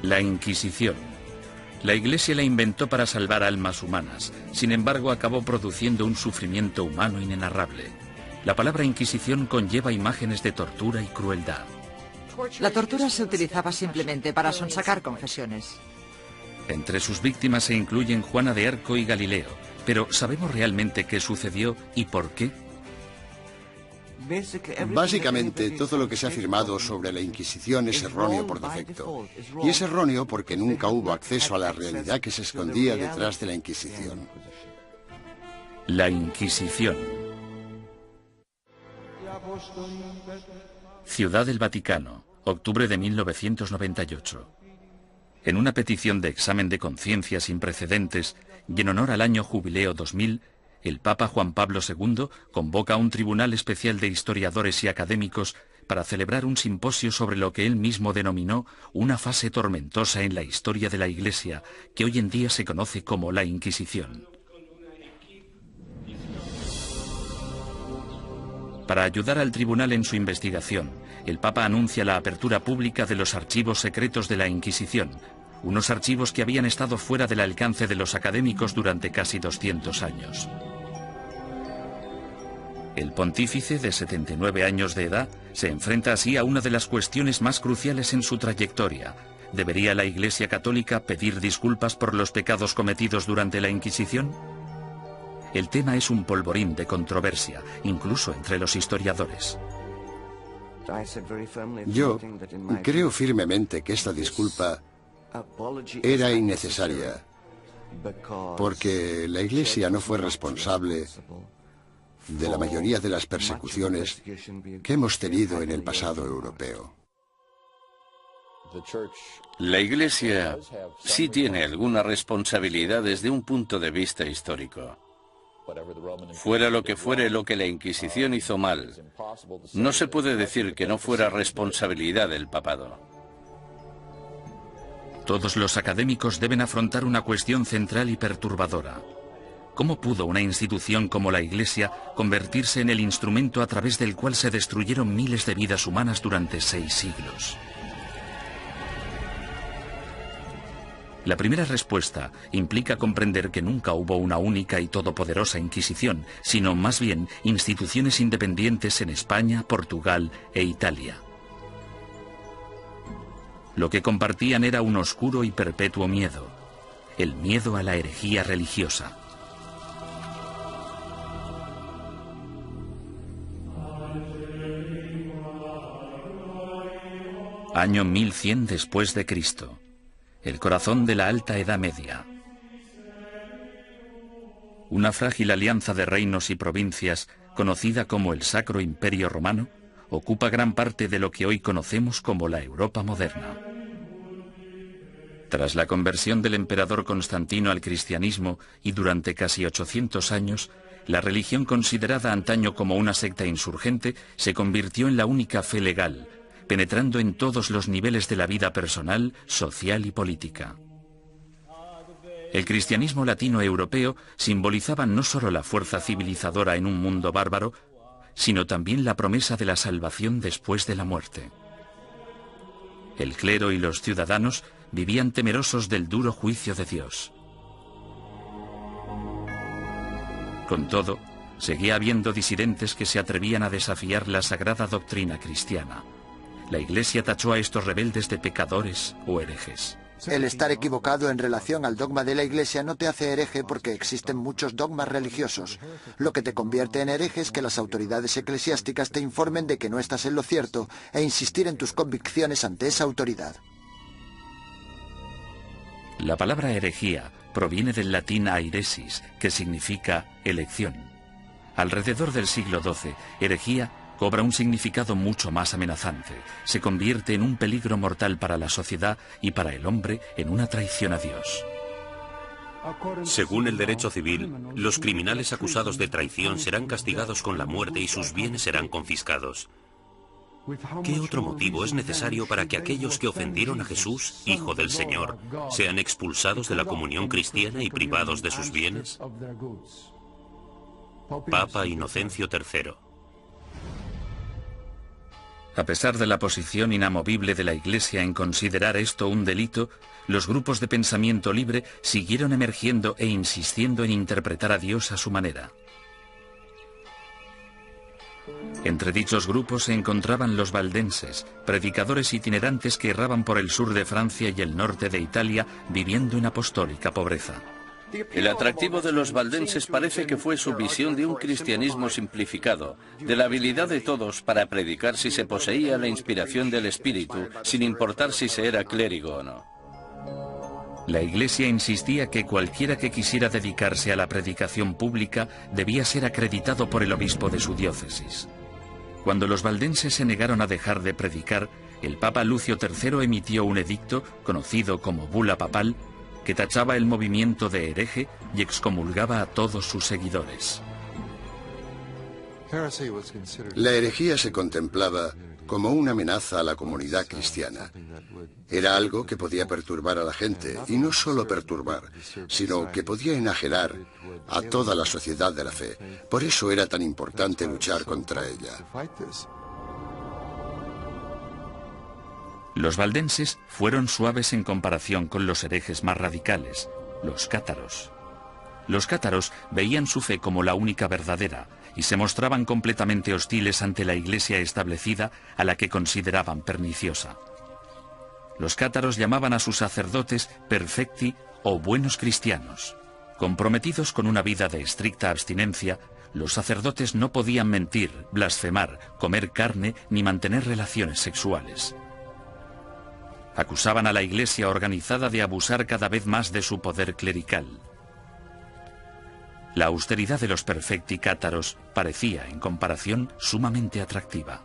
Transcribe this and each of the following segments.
La Inquisición. La Iglesia la inventó para salvar almas humanas, sin embargo acabó produciendo un sufrimiento humano inenarrable. La palabra Inquisición conlleva imágenes de tortura y crueldad. La tortura se utilizaba simplemente para sonsacar confesiones. Entre sus víctimas se incluyen Juana de Arco y Galileo, pero ¿sabemos realmente qué sucedió y por qué? Básicamente, todo lo que se ha afirmado sobre la Inquisición es erróneo por defecto. Y es erróneo porque nunca hubo acceso a la realidad que se escondía detrás de la Inquisición. La Inquisición. Ciudad del Vaticano, octubre de 1998. En una petición de examen de conciencia sin precedentes y en honor al año jubileo 2000, el Papa Juan Pablo II convoca a un tribunal especial de historiadores y académicos para celebrar un simposio sobre lo que él mismo denominó una fase tormentosa en la historia de la Iglesia, que hoy en día se conoce como la Inquisición. Para ayudar al tribunal en su investigación, el Papa anuncia la apertura pública de los archivos secretos de la Inquisición, unos archivos que habían estado fuera del alcance de los académicos durante casi 200 años. El pontífice, de 79 años de edad, se enfrenta así a una de las cuestiones más cruciales en su trayectoria. ¿Debería la Iglesia Católica pedir disculpas por los pecados cometidos durante la Inquisición? El tema es un polvorín de controversia, incluso entre los historiadores. Yo creo firmemente que esta disculpa era innecesaria, porque la Iglesia no fue responsable de la mayoría de las persecuciones que hemos tenido en el pasado europeo. La Iglesia sí tiene alguna responsabilidad desde un punto de vista histórico. Fuera lo que fuere lo que la Inquisición hizo mal, no se puede decir que no fuera responsabilidad del papado. Todos los académicos deben afrontar una cuestión central y perturbadora. ¿Cómo pudo una institución como la Iglesia convertirse en el instrumento a través del cual se destruyeron miles de vidas humanas durante 6 siglos? La primera respuesta implica comprender que nunca hubo una única y todopoderosa Inquisición, sino más bien instituciones independientes en España, Portugal e Italia. Lo que compartían era un oscuro y perpetuo miedo, el miedo a la herejía religiosa. Año 1100 después de Cristo. El corazón de la Alta Edad Media. Una frágil alianza de reinos y provincias, conocida como el Sacro Imperio Romano, ocupa gran parte de lo que hoy conocemos como la Europa moderna. Tras la conversión del emperador Constantino al cristianismo y durante casi 800 años, la religión considerada antaño como una secta insurgente se convirtió en la única fe legal, penetrando en todos los niveles de la vida personal, social y política. El cristianismo latino europeo simbolizaba no solo la fuerza civilizadora en un mundo bárbaro, sino también la promesa de la salvación después de la muerte. El clero y los ciudadanos vivían temerosos del duro juicio de Dios. Con todo, seguía habiendo disidentes que se atrevían a desafiar la sagrada doctrina cristiana. La Iglesia tachó a estos rebeldes de pecadores o herejes. El estar equivocado en relación al dogma de la Iglesia no te hace hereje porque existen muchos dogmas religiosos. Lo que te convierte en hereje es que las autoridades eclesiásticas te informen de que no estás en lo cierto e insistir en tus convicciones ante esa autoridad. La palabra herejía proviene del latín airesis, que significa elección. Alrededor del siglo XII, herejía cobra un significado mucho más amenazante. Se convierte en un peligro mortal para la sociedad y para el hombre en una traición a Dios. Según el derecho civil, los criminales acusados de traición serán castigados con la muerte y sus bienes serán confiscados. ¿Qué otro motivo es necesario para que aquellos que ofendieron a Jesús, Hijo del Señor, sean expulsados de la comunión cristiana y privados de sus bienes? Papa Inocencio III. A pesar de la posición inamovible de la Iglesia en considerar esto un delito, los grupos de pensamiento libre siguieron emergiendo e insistiendo en interpretar a Dios a su manera. Entre dichos grupos se encontraban los valdenses, predicadores itinerantes que erraban por el sur de Francia y el norte de Italia, viviendo en apostólica pobreza. El atractivo de los valdenses parece que fue su visión de un cristianismo simplificado, de la habilidad de todos para predicar si se poseía la inspiración del Espíritu, sin importar si se era clérigo o no. La Iglesia insistía que cualquiera que quisiera dedicarse a la predicación pública debía ser acreditado por el obispo de su diócesis. Cuando los valdenses se negaron a dejar de predicar, el Papa Lucio III emitió un edicto, conocido como Bula Papal, que tachaba el movimiento de hereje y excomulgaba a todos sus seguidores. La herejía se contemplaba como una amenaza a la comunidad cristiana. Era algo que podía perturbar a la gente, y no solo perturbar, sino que podía enajenar a toda la sociedad de la fe. Por eso era tan importante luchar contra ella. Los valdenses fueron suaves en comparación con los herejes más radicales, los cátaros. Los cátaros veían su fe como la única verdadera y se mostraban completamente hostiles ante la iglesia establecida, a la que consideraban perniciosa. Los cátaros llamaban a sus sacerdotes perfecti o buenos cristianos. Comprometidos con una vida de estricta abstinencia, los sacerdotes no podían mentir, blasfemar, comer carne ni mantener relaciones sexuales. Acusaban a la iglesia organizada de abusar cada vez más de su poder clerical. La austeridad de los perfecti cátaros parecía, en comparación, sumamente atractiva.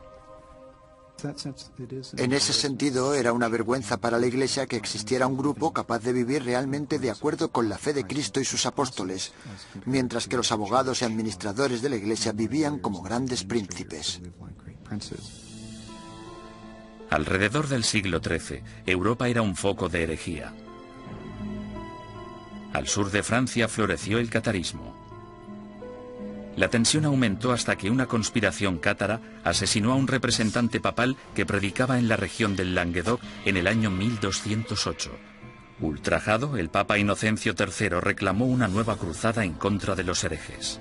En ese sentido, era una vergüenza para la Iglesia que existiera un grupo capaz de vivir realmente de acuerdo con la fe de Cristo y sus apóstoles, mientras que los abogados y administradores de la Iglesia vivían como grandes príncipes. Alrededor del siglo XIII, Europa era un foco de herejía. Al sur de Francia floreció el catarismo. La tensión aumentó hasta que una conspiración cátara asesinó a un representante papal que predicaba en la región del Languedoc en el año 1208. Ultrajado, el Papa Inocencio III reclamó una nueva cruzada en contra de los herejes.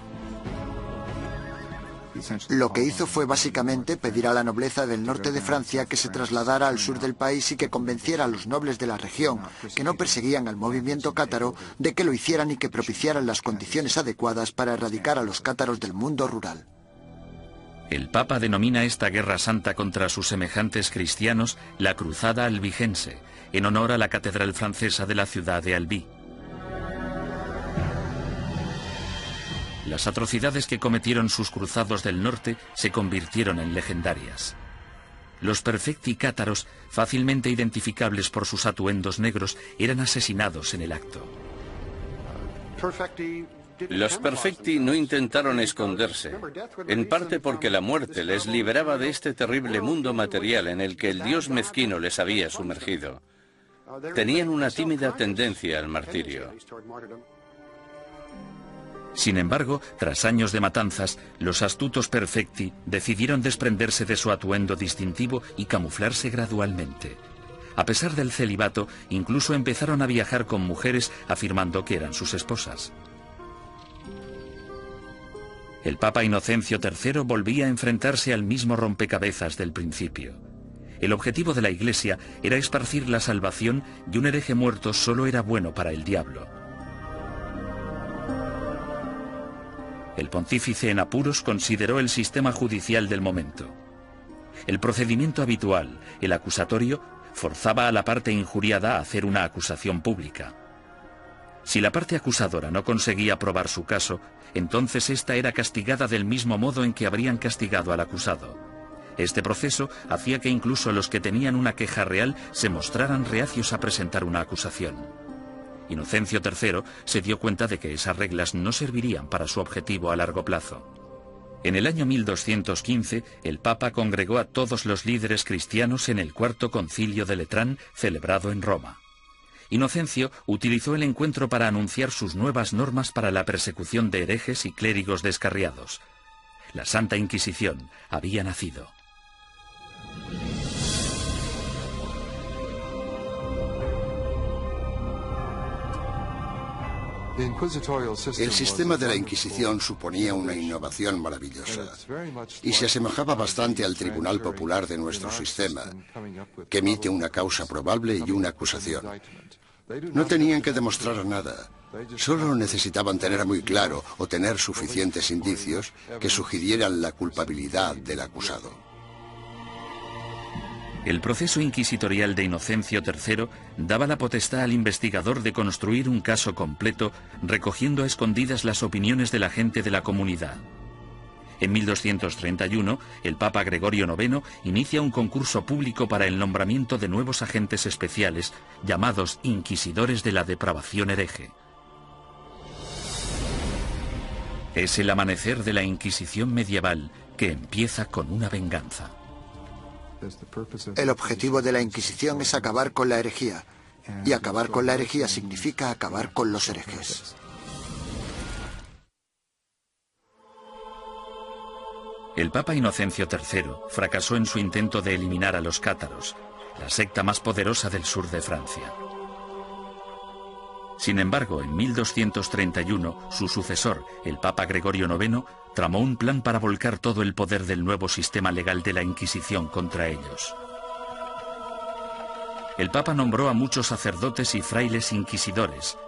Lo que hizo fue básicamente pedir a la nobleza del norte de Francia que se trasladara al sur del país y que convenciera a los nobles de la región, que no perseguían al movimiento cátaro, de que lo hicieran y que propiciaran las condiciones adecuadas para erradicar a los cátaros del mundo rural. El Papa denomina esta guerra santa contra sus semejantes cristianos la Cruzada Albigense, en honor a la catedral francesa de la ciudad de Albi. Las atrocidades que cometieron sus cruzados del norte se convirtieron en legendarias. Los perfecti cátaros, fácilmente identificables por sus atuendos negros, eran asesinados en el acto. Los perfecti no intentaron esconderse, en parte porque la muerte les liberaba de este terrible mundo material en el que el dios mezquino les había sumergido. Tenían una tímida tendencia al martirio. Sin embargo, tras años de matanzas, los astutos perfecti decidieron desprenderse de su atuendo distintivo y camuflarse gradualmente. A pesar del celibato, incluso empezaron a viajar con mujeres afirmando que eran sus esposas. El Papa Inocencio III volvía a enfrentarse al mismo rompecabezas del principio. El objetivo de la Iglesia era esparcir la salvación y un hereje muerto solo era bueno para el diablo. El pontífice en apuros consideró el sistema judicial del momento. El procedimiento habitual, el acusatorio, forzaba a la parte injuriada a hacer una acusación pública. Si la parte acusadora no conseguía probar su caso, entonces ésta era castigada del mismo modo en que habrían castigado al acusado. Este proceso hacía que incluso los que tenían una queja real se mostraran reacios a presentar una acusación. Inocencio III se dio cuenta de que esas reglas no servirían para su objetivo a largo plazo. En el año 1215, el Papa congregó a todos los líderes cristianos en el Cuarto Concilio de Letrán, celebrado en Roma. Inocencio utilizó el encuentro para anunciar sus nuevas normas para la persecución de herejes y clérigos descarriados. La Santa Inquisición había nacido. El sistema de la Inquisición suponía una innovación maravillosa y se asemejaba bastante al Tribunal Popular de nuestro sistema, que emite una causa probable y una acusación. No tenían que demostrar nada, solo necesitaban tener muy claro o tener suficientes indicios que sugirieran la culpabilidad del acusado. El proceso inquisitorial de Inocencio III daba la potestad al investigador de construir un caso completo, recogiendo a escondidas las opiniones de la gente de la comunidad. En 1231, el Papa Gregorio IX inicia un concurso público para el nombramiento de nuevos agentes especiales, llamados inquisidores de la depravación hereje. Es el amanecer de la Inquisición medieval, que empieza con una venganza. El objetivo de la Inquisición es acabar con la herejía, y acabar con la herejía significa acabar con los herejes. El Papa Inocencio III fracasó en su intento de eliminar a los cátaros, la secta más poderosa del sur de Francia. Sin embargo, en 1231, su sucesor, el Papa Gregorio IX, tramó un plan para volcar todo el poder del nuevo sistema legal de la Inquisición contra ellos. El Papa nombró a muchos sacerdotes y frailes inquisidores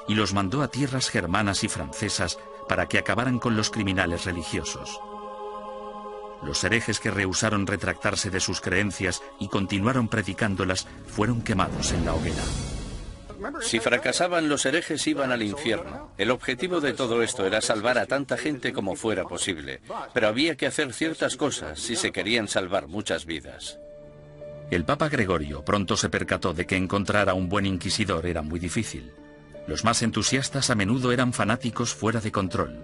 y los mandó a tierras germanas y francesas para que acabaran con los criminales religiosos. Los herejes que rehusaron retractarse de sus creencias y continuaron predicándolas fueron quemados en la hoguera. Si fracasaban, los herejes iban al infierno. El objetivo de todo esto era salvar a tanta gente como fuera posible, pero había que hacer ciertas cosas si se querían salvar muchas vidas. El Papa Gregorio pronto se percató de que encontrar a un buen inquisidor era muy difícil. Los más entusiastas a menudo eran fanáticos fuera de control.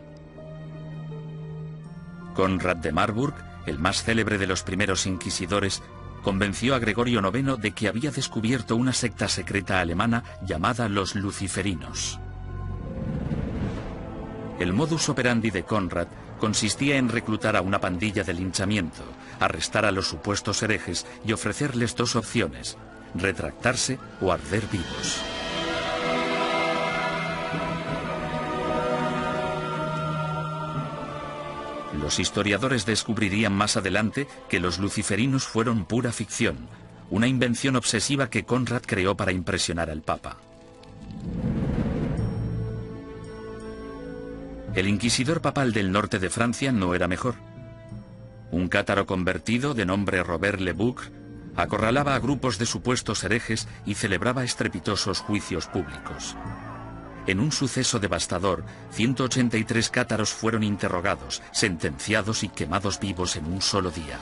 Conrad de Marburg, el más célebre de los primeros inquisidores, convenció a Gregorio IX de que había descubierto una secta secreta alemana llamada los luciferinos. El modus operandi de Conrad consistía en reclutar a una pandilla de linchamiento, arrestar a los supuestos herejes y ofrecerles dos opciones: retractarse o arder vivos. Los historiadores descubrirían más adelante que los luciferinos fueron pura ficción, una invención obsesiva que Conrad creó para impresionar al Papa. El inquisidor papal del norte de Francia no era mejor. Un cátaro convertido de nombre Robert Le Boucq acorralaba a grupos de supuestos herejes y celebraba estrepitosos juicios públicos. En un suceso devastador, 183 cátaros fueron interrogados, sentenciados y quemados vivos en un solo día.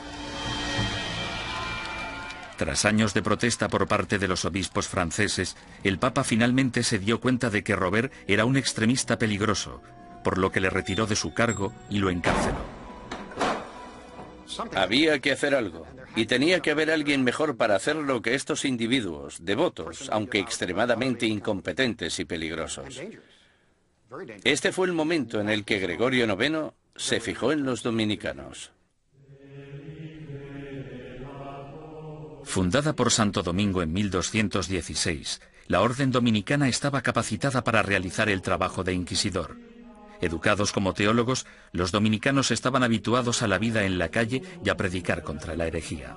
Tras años de protesta por parte de los obispos franceses, el Papa finalmente se dio cuenta de que Robert era un extremista peligroso, por lo que le retiró de su cargo y lo encarceló. Había que hacer algo, y tenía que haber alguien mejor para hacerlo que estos individuos, devotos, aunque extremadamente incompetentes y peligrosos. Este fue el momento en el que Gregorio IX se fijó en los dominicanos. Fundada por Santo Domingo en 1216, la orden dominicana estaba capacitada para realizar el trabajo de inquisidor. Educados como teólogos, los dominicanos estaban habituados a la vida en la calle y a predicar contra la herejía.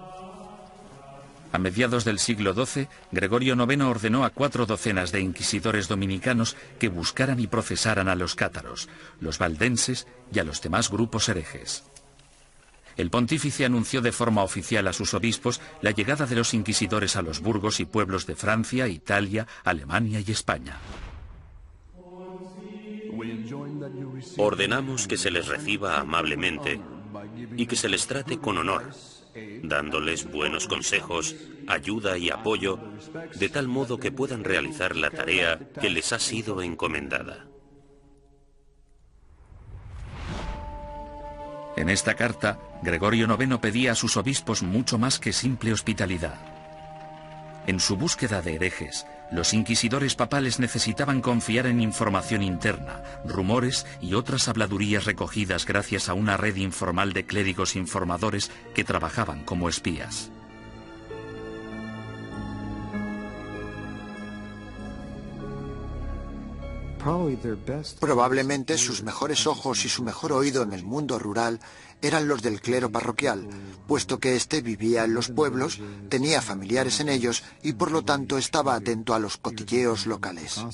A mediados del siglo XII, Gregorio IX ordenó a 4 docenas de inquisidores dominicanos que buscaran y procesaran a los cátaros, los valdenses y a los demás grupos herejes. El pontífice anunció de forma oficial a sus obispos la llegada de los inquisidores a los burgos y pueblos de Francia, Italia, Alemania y España. Ordenamos que se les reciba amablemente y que se les trate con honor, dándoles buenos consejos, ayuda y apoyo, de tal modo que puedan realizar la tarea que les ha sido encomendada. En esta carta, Gregorio IX pedía a sus obispos mucho más que simple hospitalidad. En su búsqueda de herejes, los inquisidores papales necesitaban confiar en información interna, rumores y otras habladurías recogidas gracias a una red informal de clérigos informadores que trabajaban como espías. Probablemente sus mejores ojos y su mejor oído en el mundo rural eran los del clero parroquial, puesto que éste vivía en los pueblos, tenía familiares en ellos y por lo tanto estaba atento a los cotilleos locales.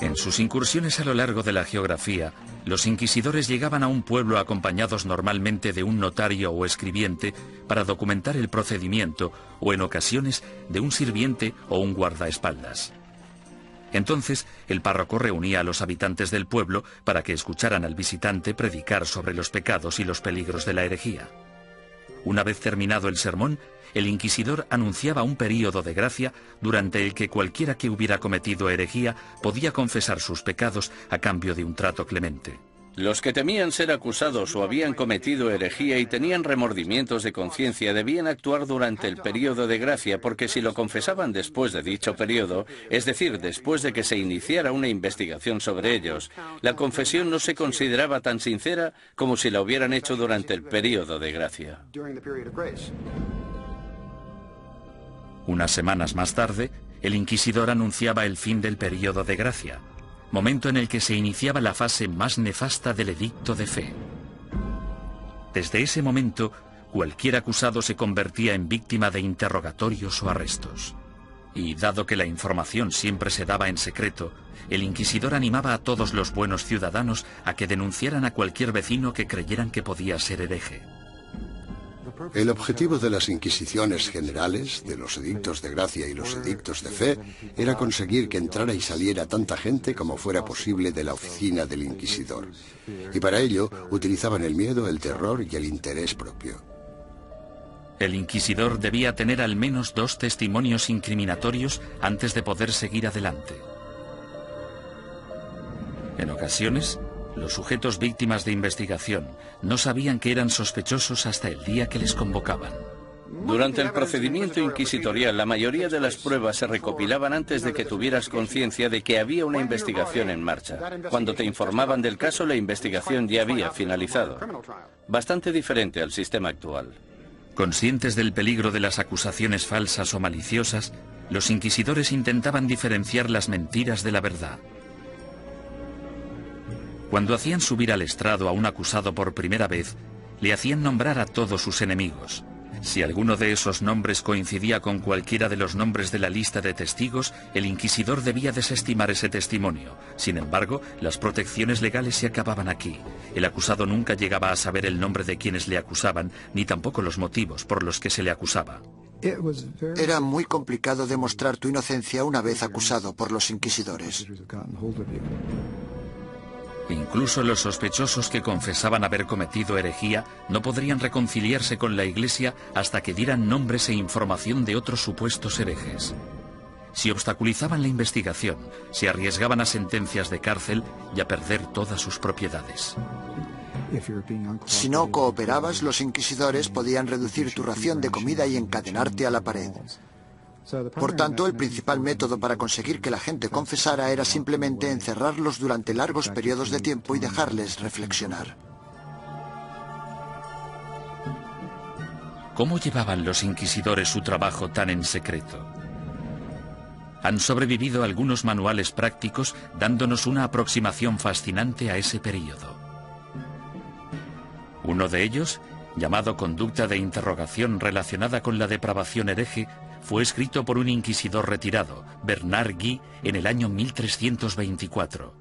En sus incursiones a lo largo de la geografía, los inquisidores llegaban a un pueblo acompañados normalmente de un notario o escribiente para documentar el procedimiento o en ocasiones de un sirviente o un guardaespaldas. Entonces, el párroco reunía a los habitantes del pueblo para que escucharan al visitante predicar sobre los pecados y los peligros de la herejía. Una vez terminado el sermón, el inquisidor anunciaba un período de gracia durante el que cualquiera que hubiera cometido herejía podía confesar sus pecados a cambio de un trato clemente. Los que temían ser acusados o habían cometido herejía y tenían remordimientos de conciencia debían actuar durante el período de gracia, porque si lo confesaban después de dicho período, es decir, después de que se iniciara una investigación sobre ellos, la confesión no se consideraba tan sincera como si la hubieran hecho durante el período de gracia. Unas semanas más tarde, el inquisidor anunciaba el fin del período de gracia, momento en el que se iniciaba la fase más nefasta del edicto de fe. Desde ese momento, cualquier acusado se convertía en víctima de interrogatorios o arrestos. Y dado que la información siempre se daba en secreto, el inquisidor animaba a todos los buenos ciudadanos a que denunciaran a cualquier vecino que creyeran que podía ser hereje. El objetivo de las inquisiciones generales, de los edictos de gracia y los edictos de fe, era conseguir que entrara y saliera tanta gente como fuera posible de la oficina del inquisidor. Y para ello utilizaban el miedo, el terror y el interés propio. El inquisidor debía tener al menos 2 testimonios incriminatorios antes de poder seguir adelante. En ocasiones, los sujetos víctimas de investigación no sabían que eran sospechosos hasta el día que les convocaban. Durante el procedimiento inquisitorial, la mayoría de las pruebas se recopilaban antes de que tuvieras conciencia de que había una investigación en marcha. Cuando te informaban del caso, la investigación ya había finalizado. Bastante diferente al sistema actual. Conscientes del peligro de las acusaciones falsas o maliciosas, los inquisidores intentaban diferenciar las mentiras de la verdad. Cuando hacían subir al estrado a un acusado por primera vez, le hacían nombrar a todos sus enemigos. Si alguno de esos nombres coincidía con cualquiera de los nombres de la lista de testigos, el inquisidor debía desestimar ese testimonio. Sin embargo, las protecciones legales se acababan aquí. El acusado nunca llegaba a saber el nombre de quienes le acusaban, ni tampoco los motivos por los que se le acusaba. Era muy complicado demostrar tu inocencia una vez acusado por los inquisidores. Incluso los sospechosos que confesaban haber cometido herejía no podrían reconciliarse con la Iglesia hasta que dieran nombres e información de otros supuestos herejes. Si obstaculizaban la investigación, se arriesgaban a sentencias de cárcel y a perder todas sus propiedades. Si no cooperabas, los inquisidores podían reducir tu ración de comida y encadenarte a la pared. Por tanto, el principal método para conseguir que la gente confesara era simplemente encerrarlos durante largos periodos de tiempo y dejarles reflexionar. ¿Cómo llevaban los inquisidores su trabajo tan en secreto? Han sobrevivido algunos manuales prácticos dándonos una aproximación fascinante a ese periodo. Uno de ellos, llamado Conducta de interrogación relacionada con la depravación hereje, fue escrito por un inquisidor retirado, Bernard Guy, en el año 1324.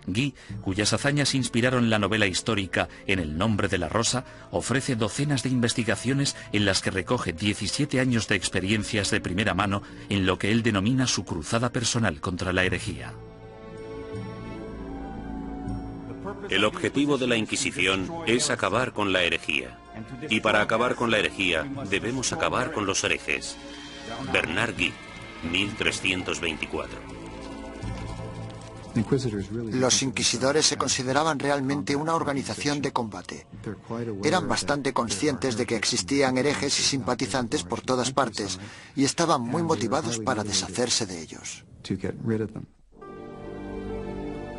Guy, cuyas hazañas inspiraron la novela histórica En el nombre de la rosa, ofrece docenas de investigaciones en las que recoge 17 años de experiencias de primera mano en lo que él denomina su cruzada personal contra la herejía. El objetivo de la Inquisición es acabar con la herejía. Y para acabar con la herejía, debemos acabar con los herejes. Bernard Guy, 1324. Los inquisidores se consideraban realmente una organización de combate. Eran bastante conscientes de que existían herejes y simpatizantes por todas partes y estaban muy motivados para deshacerse de ellos.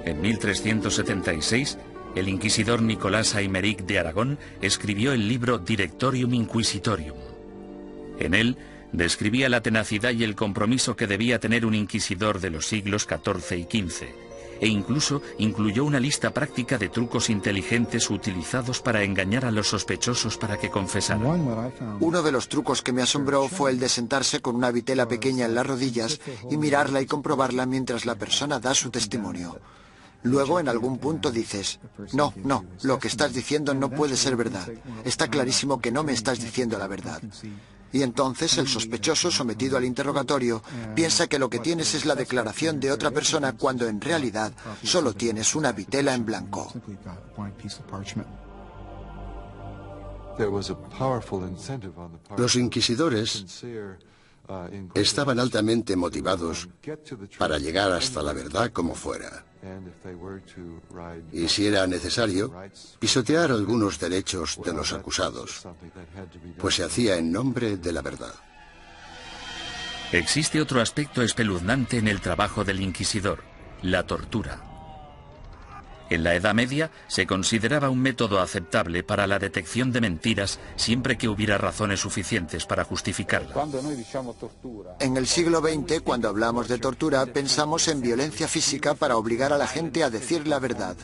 En 1376, el inquisidor Nicolás Aymeric de Aragón escribió el libro Directorium Inquisitorium. En él Describía la tenacidad y el compromiso que debía tener un inquisidor de los siglos XIV y XV, e incluso incluyó una lista práctica de trucos inteligentes utilizados para engañar a los sospechosos para que confesaran. Uno de los trucos que me asombró fue el de sentarse con una vitela pequeña en las rodillas y mirarla y comprobarla mientras la persona da su testimonio. Luego, en algún punto dices, no, lo que estás diciendo no puede ser verdad. Está clarísimo que no me estás diciendo la verdad. Y entonces el sospechoso, sometido al interrogatorio, piensa que lo que tienes es la declaración de otra persona cuando en realidad solo tienes una vitela en blanco. Los inquisidores estaban altamente motivados para llegar hasta la verdad como fuera. Y si era necesario, pisotear algunos derechos de los acusados, pues se hacía en nombre de la verdad. Existe otro aspecto espeluznante en el trabajo del inquisidor: la tortura. En la Edad Media se consideraba un método aceptable para la detección de mentiras siempre que hubiera razones suficientes para justificarla. En el siglo XX, cuando hablamos de tortura, pensamos en violencia física para obligar a la gente a decir la verdad.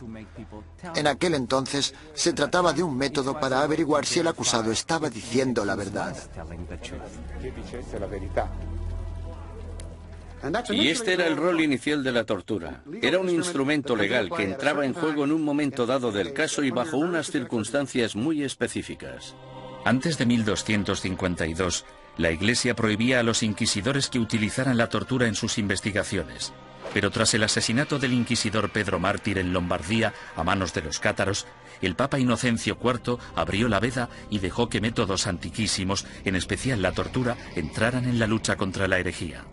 En aquel entonces se trataba de un método para averiguar si el acusado estaba diciendo la verdad. Y este era el rol inicial de la tortura. Era un instrumento legal que entraba en juego en un momento dado del caso y bajo unas circunstancias muy específicas. Antes de 1252, la Iglesia prohibía a los inquisidores que utilizaran la tortura en sus investigaciones. Pero tras el asesinato del inquisidor Pedro Mártir en Lombardía a manos de los cátaros, el Papa Inocencio IV abrió la veda y dejó que métodos antiquísimos, en especial la tortura, entraran en la lucha contra la herejía.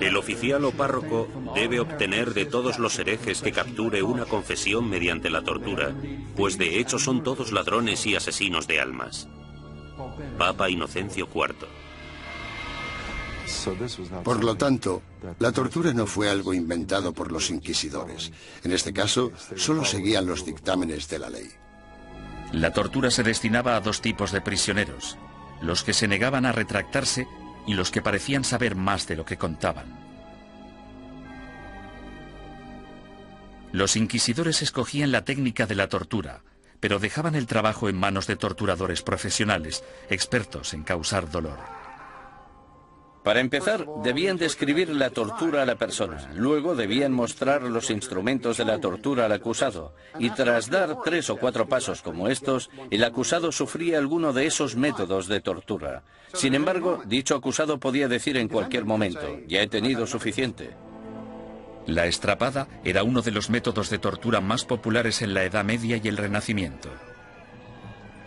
El oficial o párroco debe obtener de todos los herejes que capture una confesión mediante la tortura, pues de hecho son todos ladrones y asesinos de almas. Papa Inocencio IV. Por lo tanto, la tortura no fue algo inventado por los inquisidores. En este caso, solo seguían los dictámenes de la ley. La tortura se destinaba a dos tipos de prisioneros: los que se negaban a retractarse y los que parecían saber más de lo que contaban. Los inquisidores escogían la técnica de la tortura, pero dejaban el trabajo en manos de torturadores profesionales, expertos en causar dolor. Para empezar, debían describir la tortura a la persona. Luego debían mostrar los instrumentos de la tortura al acusado. Y tras dar 3 o 4 pasos como estos, el acusado sufría alguno de esos métodos de tortura. Sin embargo, dicho acusado podía decir en cualquier momento: ya he tenido suficiente. La estrapada era uno de los métodos de tortura más populares en la Edad Media y el Renacimiento.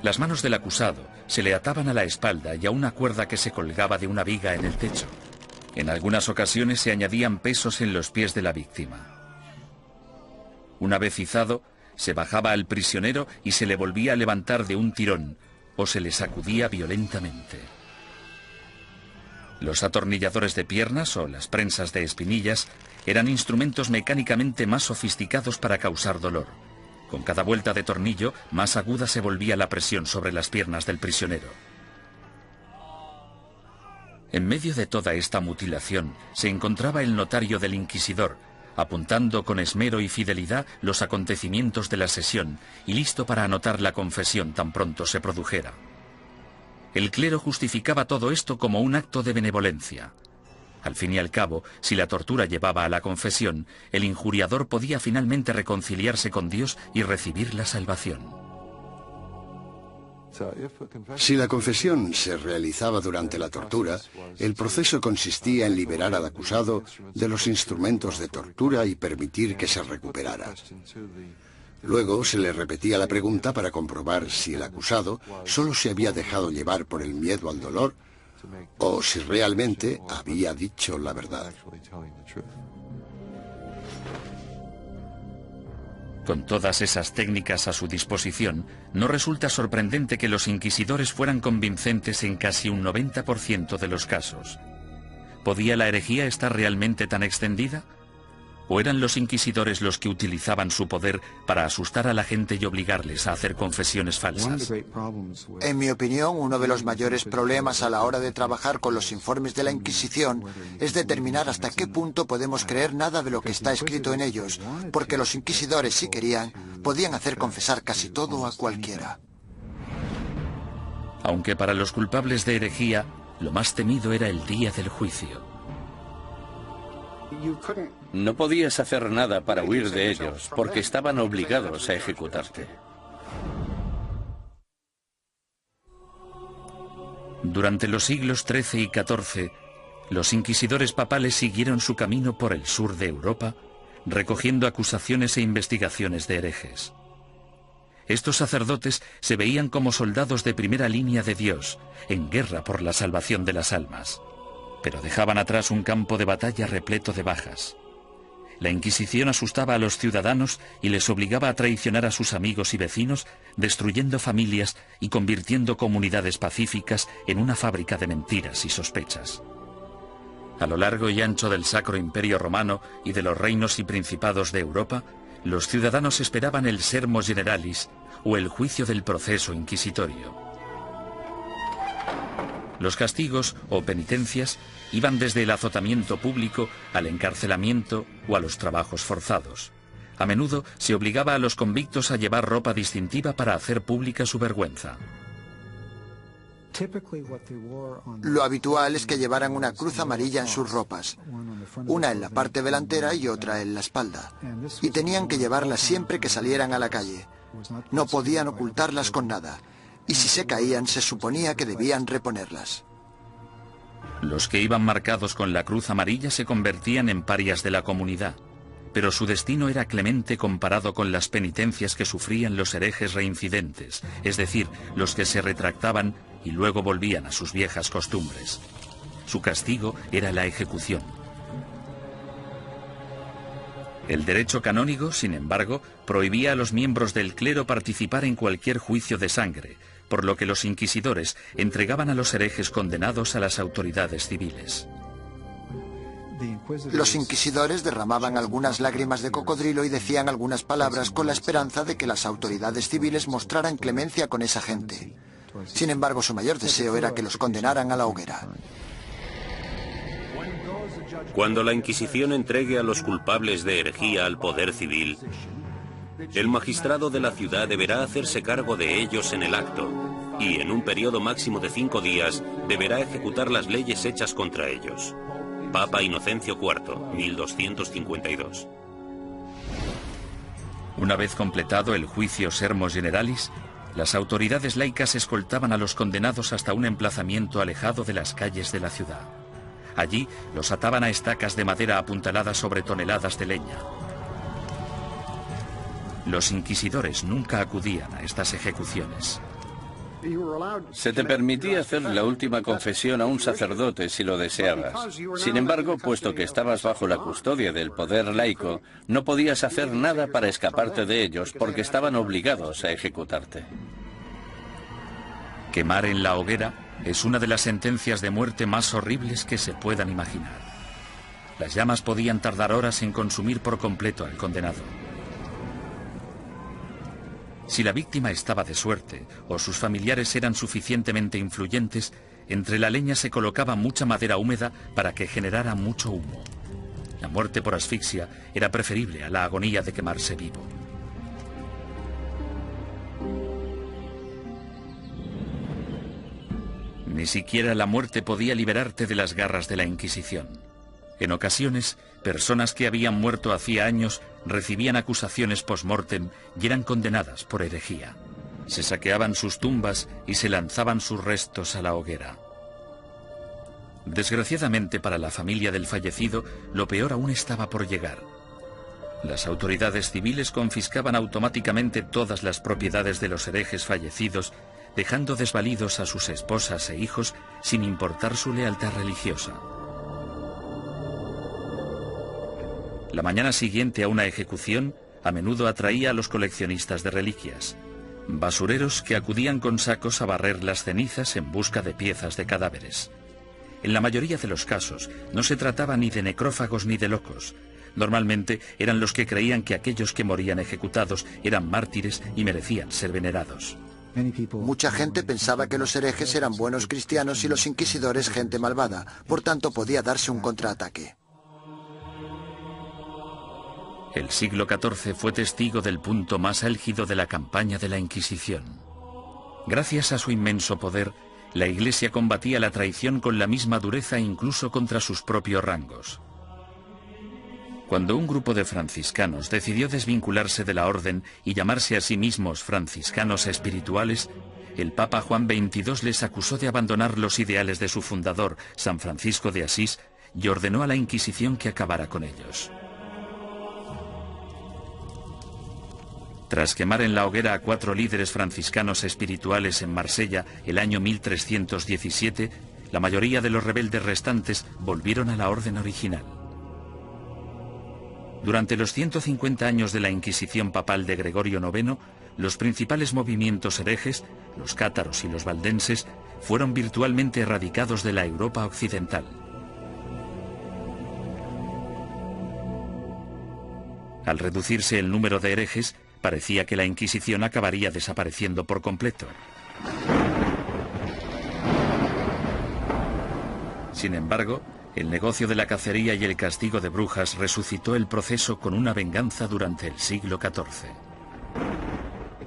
Las manos del acusado se le ataban a la espalda y a una cuerda que se colgaba de una viga en el techo. En algunas ocasiones se añadían pesos en los pies de la víctima. Una vez izado, se bajaba al prisionero y se le volvía a levantar de un tirón o se le sacudía violentamente. Los atornilladores de piernas o las prensas de espinillas eran instrumentos mecánicamente más sofisticados para causar dolor. Con cada vuelta de tornillo, más aguda se volvía la presión sobre las piernas del prisionero. En medio de toda esta mutilación se encontraba el notario del inquisidor, apuntando con esmero y fidelidad los acontecimientos de la sesión y listo para anotar la confesión tan pronto se produjera. El clero justificaba todo esto como un acto de benevolencia. Al fin y al cabo, si la tortura llevaba a la confesión, el injuriador podía finalmente reconciliarse con Dios y recibir la salvación. Si la confesión se realizaba durante la tortura, el proceso consistía en liberar al acusado de los instrumentos de tortura y permitir que se recuperara. Luego se le repetía la pregunta para comprobar si el acusado solo se había dejado llevar por el miedo al dolor o si realmente había dicho la verdad. Con todas esas técnicas a su disposición, no resulta sorprendente que los inquisidores fueran convincentes en casi un 90% de los casos. ¿Podía la herejía estar realmente tan extendida? ¿O eran los inquisidores los que utilizaban su poder para asustar a la gente y obligarles a hacer confesiones falsas? En mi opinión, uno de los mayores problemas a la hora de trabajar con los informes de la Inquisición es determinar hasta qué punto podemos creer nada de lo que está escrito en ellos, porque los inquisidores, si querían, podían hacer confesar casi todo a cualquiera. Aunque para los culpables de herejía, lo más temido era el día del juicio. No podías hacer nada para huir de ellos, porque estaban obligados a ejecutarte. Durante los siglos XIII y XIV, los inquisidores papales siguieron su camino por el sur de Europa, recogiendo acusaciones e investigaciones de herejes. Estos sacerdotes se veían como soldados de primera línea de Dios, en guerra por la salvación de las almas, pero dejaban atrás un campo de batalla repleto de bajas. La Inquisición asustaba a los ciudadanos y les obligaba a traicionar a sus amigos y vecinos, destruyendo familias y convirtiendo comunidades pacíficas en una fábrica de mentiras y sospechas. A lo largo y ancho del Sacro Imperio Romano y de los reinos y principados de Europa, los ciudadanos esperaban el Sermo Generalis o el juicio del proceso inquisitorio. Los castigos o penitencias iban desde el azotamiento público al encarcelamiento o a los trabajos forzados. A menudo se obligaba a los convictos a llevar ropa distintiva para hacer pública su vergüenza. Lo habitual es que llevaran una cruz amarilla en sus ropas, una en la parte delantera y otra en la espalda, y tenían que llevarlas siempre que salieran a la calle. No podían ocultarlas con nada, y si se caían se suponía que debían reponerlas. Los que iban marcados con la cruz amarilla se convertían en parias de la comunidad, pero su destino era clemente comparado con las penitencias que sufrían los herejes reincidentes, es decir, los que se retractaban y luego volvían a sus viejas costumbres. Su castigo era la ejecución. El derecho canónico, sin embargo, prohibía a los miembros del clero participar en cualquier juicio de sangre, por lo que los inquisidores entregaban a los herejes condenados a las autoridades civiles. Los inquisidores derramaban algunas lágrimas de cocodrilo y decían algunas palabras con la esperanza de que las autoridades civiles mostraran clemencia con esa gente. Sin embargo, su mayor deseo era que los condenaran a la hoguera. Cuando la Inquisición entregue a los culpables de herejía al poder civil, el magistrado de la ciudad deberá hacerse cargo de ellos en el acto y en un periodo máximo de 5 días deberá ejecutar las leyes hechas contra ellos. Papa Inocencio IV, 1252. Una vez completado el juicio Sermo Generalis, las autoridades laicas escoltaban a los condenados hasta un emplazamiento alejado de las calles de la ciudad. Allí los ataban a estacas de madera apuntaladas sobre toneladas de leña. Los inquisidores nunca acudían a estas ejecuciones. Se te permitía hacer la última confesión a un sacerdote si lo deseabas. Sin embargo, puesto que estabas bajo la custodia del poder laico, no podías hacer nada para escaparte de ellos porque estaban obligados a ejecutarte. Quemar en la hoguera es una de las sentencias de muerte más horribles que se puedan imaginar. Las llamas podían tardar horas en consumir por completo al condenado. Si la víctima estaba de suerte o sus familiares eran suficientemente influyentes, entre la leña se colocaba mucha madera húmeda para que generara mucho humo. La muerte por asfixia era preferible a la agonía de quemarse vivo. Ni siquiera la muerte podía liberarte de las garras de la Inquisición. En ocasiones, personas que habían muerto hacía años recibían acusaciones post-mortem y eran condenadas por herejía. Se saqueaban sus tumbas y se lanzaban sus restos a la hoguera. Desgraciadamente para la familia del fallecido, lo peor aún estaba por llegar. Las autoridades civiles confiscaban automáticamente todas las propiedades de los herejes fallecidos, dejando desvalidos a sus esposas e hijos sin importar su lealtad religiosa. La mañana siguiente a una ejecución a menudo atraía a los coleccionistas de reliquias, basureros que acudían con sacos a barrer las cenizas en busca de piezas de cadáveres. En la mayoría de los casos no se trataba ni de necrófagos ni de locos, Normalmente eran los que creían que aquellos que morían ejecutados eran mártires y merecían ser venerados. Mucha gente pensaba que los herejes eran buenos cristianos y los inquisidores gente malvada, por tanto podía darse un contraataque. El siglo XIV fue testigo del punto más álgido de la campaña de la Inquisición. Gracias a su inmenso poder, la Iglesia combatía la traición con la misma dureza incluso contra sus propios rangos. Cuando un grupo de franciscanos decidió desvincularse de la orden y llamarse a sí mismos franciscanos espirituales, el Papa Juan XXII les acusó de abandonar los ideales de su fundador, San Francisco de Asís, y ordenó a la Inquisición que acabara con ellos. Tras quemar en la hoguera a 4 líderes franciscanos espirituales en Marsella el año 1317, la mayoría de los rebeldes restantes volvieron a la orden original. Durante los 150 años de la Inquisición papal de Gregorio IX, los principales movimientos herejes, los cátaros y los valdenses, fueron virtualmente erradicados de la Europa occidental. Al reducirse el número de herejes, parecía que la Inquisición acabaría desapareciendo por completo. Sin embargo, el negocio de la cacería y el castigo de brujas resucitó el proceso con una venganza durante el siglo XIV.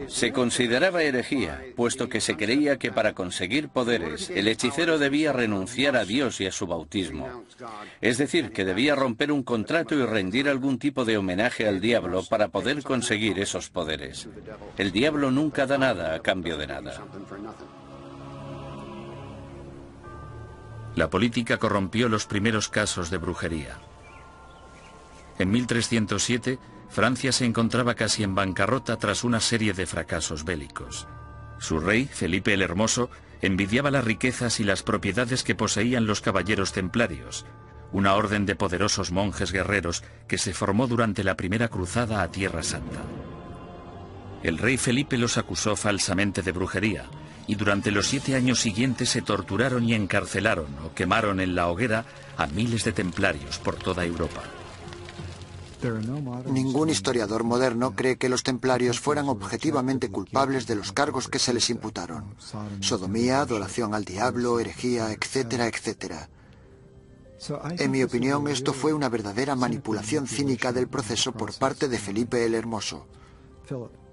Se consideraba herejía, puesto que se creía que para conseguir poderes, el hechicero debía renunciar a Dios y a su bautismo. Es decir, que debía romper un contrato y rendir algún tipo de homenaje al diablo para poder conseguir esos poderes. El diablo nunca da nada a cambio de nada. La política corrompió los primeros casos de brujería. En 1307, Francia se encontraba casi en bancarrota tras una serie de fracasos bélicos. Su rey, Felipe el Hermoso, envidiaba las riquezas y las propiedades que poseían los caballeros templarios, una orden de poderosos monjes guerreros que se formó durante la primera cruzada a Tierra Santa. El rey Felipe los acusó falsamente de brujería, y durante los 7 años siguientes se torturaron y encarcelaron o quemaron en la hoguera a miles de templarios por toda Europa. Ningún historiador moderno cree que los templarios fueran objetivamente culpables de los cargos que se les imputaron: sodomía, adoración al diablo, herejía, etcétera, etcétera. En mi opinión, esto fue una verdadera manipulación cínica del proceso por parte de Felipe el Hermoso,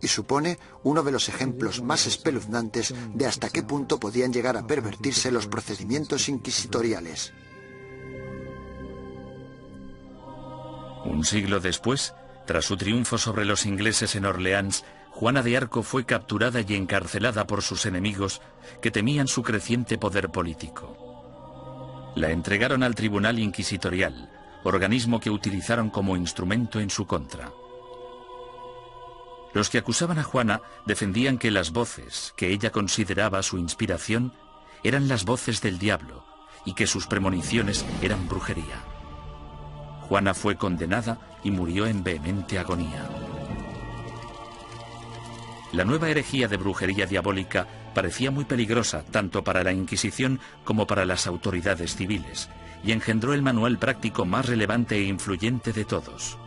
y supone uno de los ejemplos más espeluznantes de hasta qué punto podían llegar a pervertirse los procedimientos inquisitoriales. Un siglo después, tras su triunfo sobre los ingleses en Orleans, Juana de Arco fue capturada y encarcelada por sus enemigos, que temían su creciente poder político. La entregaron al Tribunal Inquisitorial, organismo que utilizaron como instrumento en su contra. Los que acusaban a Juana defendían que las voces que ella consideraba su inspiración eran las voces del diablo y que sus premoniciones eran brujería. Juana fue condenada y murió en vehemente agonía. La nueva herejía de brujería diabólica parecía muy peligrosa tanto para la Inquisición como para las autoridades civiles, y engendró el manual práctico más relevante e influyente de todos.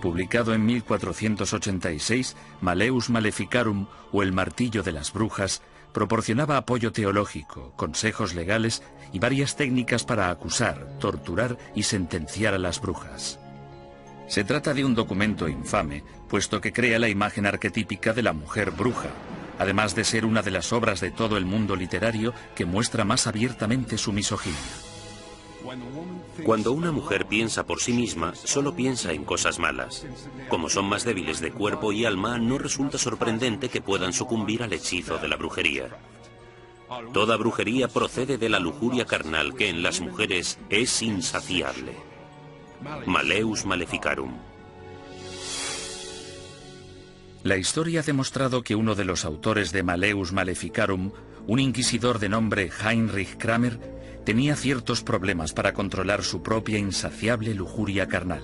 Publicado en 1486, Malleus Maleficarum, o el martillo de las brujas, proporcionaba apoyo teológico, consejos legales y varias técnicas para acusar, torturar y sentenciar a las brujas. Se trata de un documento infame, puesto que crea la imagen arquetípica de la mujer bruja, además de ser una de las obras de todo el mundo literario que muestra más abiertamente su misoginia. Cuando una mujer piensa por sí misma, solo piensa en cosas malas. Como son más débiles de cuerpo y alma, no resulta sorprendente que puedan sucumbir al hechizo de la brujería. Toda brujería procede de la lujuria carnal que en las mujeres es insaciable. Malleus Maleficarum. La historia ha demostrado que uno de los autores de Malleus Maleficarum, un inquisidor de nombre Heinrich Kramer, tenía ciertos problemas para controlar su propia insaciable lujuria carnal.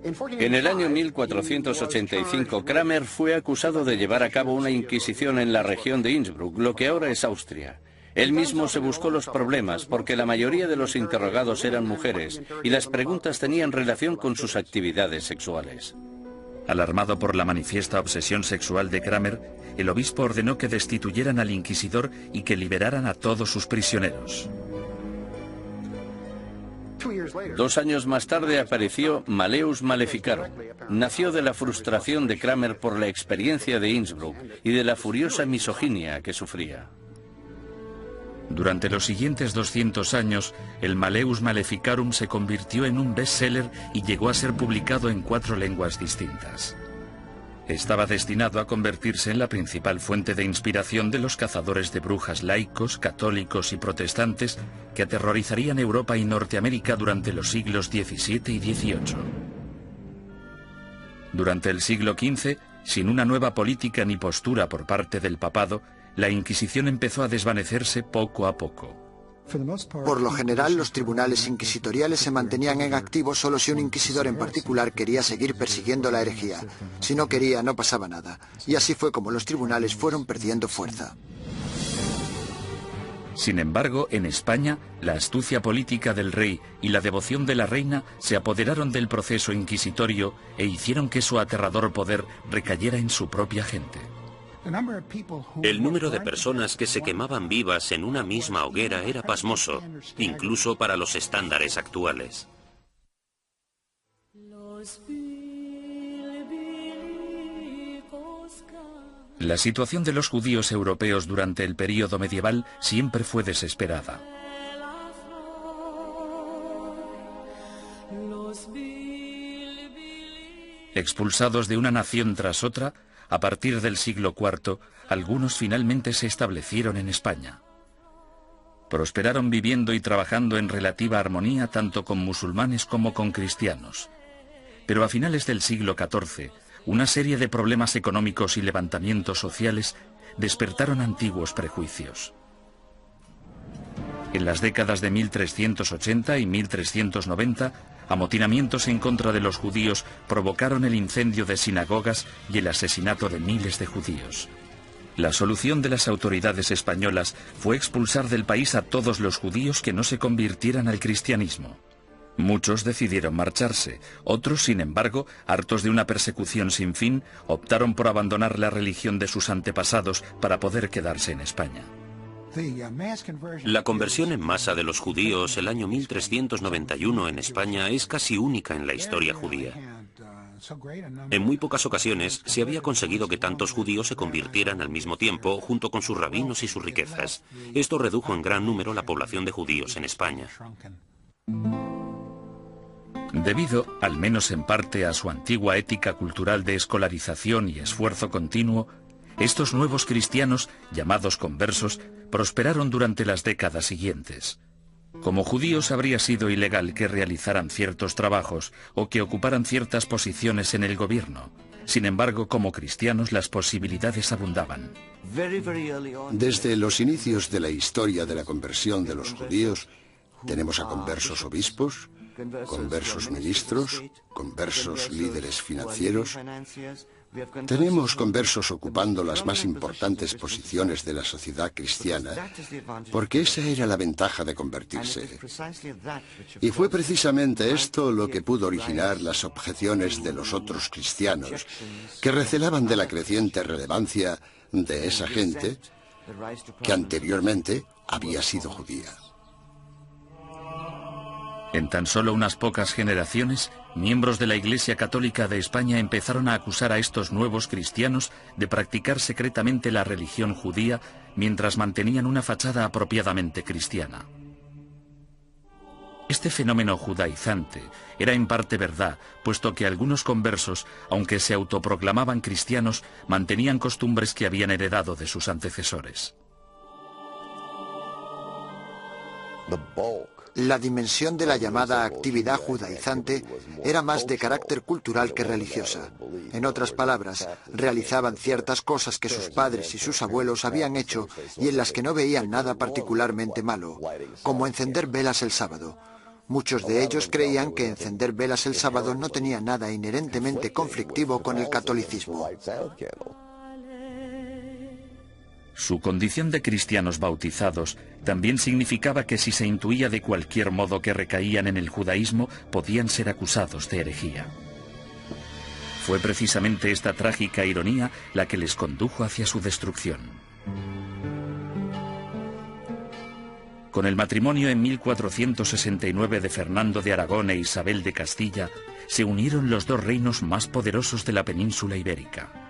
En el año 1485, Kramer fue acusado de llevar a cabo una inquisición en la región de Innsbruck, lo que ahora es Austria. Él mismo se buscó los problemas porque la mayoría de los interrogados eran mujeres y las preguntas tenían relación con sus actividades sexuales. Alarmado por la manifiesta obsesión sexual de Kramer, el obispo ordenó que destituyeran al inquisidor y que liberaran a todos sus prisioneros. 2 años más tarde apareció Malleus Maleficarum. Nació de la frustración de Kramer por la experiencia de Innsbruck y de la furiosa misoginia que sufría. Durante los siguientes 200 años, el Malleus Maleficarum se convirtió en un bestseller y llegó a ser publicado en 4 lenguas distintas. Estaba destinado a convertirse en la principal fuente de inspiración de los cazadores de brujas laicos, católicos y protestantes que aterrorizarían Europa y Norteamérica durante los siglos XVII y XVIII. Durante el siglo XV, sin una nueva política ni postura por parte del papado, la Inquisición empezó a desvanecerse poco a poco. Por lo general, los tribunales inquisitoriales se mantenían en activo solo si un inquisidor en particular quería seguir persiguiendo la herejía. Si no quería, no pasaba nada. Y así fue como los tribunales fueron perdiendo fuerza. Sin embargo, en España, la astucia política del rey y la devoción de la reina se apoderaron del proceso inquisitorio e hicieron que su aterrador poder recayera en su propia gente. El número de personas que se quemaban vivas en una misma hoguera era pasmoso, incluso para los estándares actuales. La situación de los judíos europeos durante el período medieval siempre fue desesperada. Expulsados de una nación tras otra, a partir del siglo IV, algunos finalmente se establecieron en España. Prosperaron viviendo y trabajando en relativa armonía tanto con musulmanes como con cristianos. Pero a finales del siglo XIV, una serie de problemas económicos y levantamientos sociales despertaron antiguos prejuicios. En las décadas de 1380 y 1390, amotinamientos en contra de los judíos provocaron el incendio de sinagogas y el asesinato de miles de judíos. La solución de las autoridades españolas fue expulsar del país a todos los judíos que no se convirtieran al cristianismo. Muchos decidieron marcharse, otros, sin embargo, hartos de una persecución sin fin, optaron por abandonar la religión de sus antepasados para poder quedarse en España. La conversión en masa de los judíos el año 1391 en España es casi única en la historia judía. En muy pocas ocasiones se había conseguido que tantos judíos se convirtieran al mismo tiempo junto con sus rabinos y sus riquezas. Esto redujo en gran número la población de judíos en España. Debido, al menos en parte, a su antigua ética cultural de escolarización y esfuerzo continuo, estos nuevos cristianos, llamados conversos, prosperaron durante las décadas siguientes. Como judíos habría sido ilegal que realizaran ciertos trabajos o que ocuparan ciertas posiciones en el gobierno. Sin embargo, como cristianos las posibilidades abundaban. Desde los inicios de la historia de la conversión de los judíos, tenemos a conversos obispos, conversos ministros, conversos líderes financieros. Tenemos conversos ocupando las más importantes posiciones de la sociedad cristiana, porque esa era la ventaja de convertirse. Y fue precisamente esto lo que pudo originar las objeciones de los otros cristianos, que recelaban de la creciente relevancia de esa gente que anteriormente había sido judía. En tan solo unas pocas generaciones, miembros de la Iglesia Católica de España empezaron a acusar a estos nuevos cristianos de practicar secretamente la religión judía mientras mantenían una fachada apropiadamente cristiana. Este fenómeno judaizante era en parte verdad, puesto que algunos conversos, aunque se autoproclamaban cristianos, mantenían costumbres que habían heredado de sus antecesores. La dimensión de la llamada actividad judaizante era más de carácter cultural que religiosa. En otras palabras, realizaban ciertas cosas que sus padres y sus abuelos habían hecho y en las que no veían nada particularmente malo, como encender velas el sábado. Muchos de ellos creían que encender velas el sábado no tenía nada inherentemente conflictivo con el catolicismo. Su condición de cristianos bautizados también significaba que si se intuía de cualquier modo que recaían en el judaísmo, podían ser acusados de herejía. Fue precisamente esta trágica ironía la que les condujo hacia su destrucción. Con el matrimonio en 1469 de Fernando de Aragón e Isabel de Castilla, se unieron los dos reinos más poderosos de la península ibérica.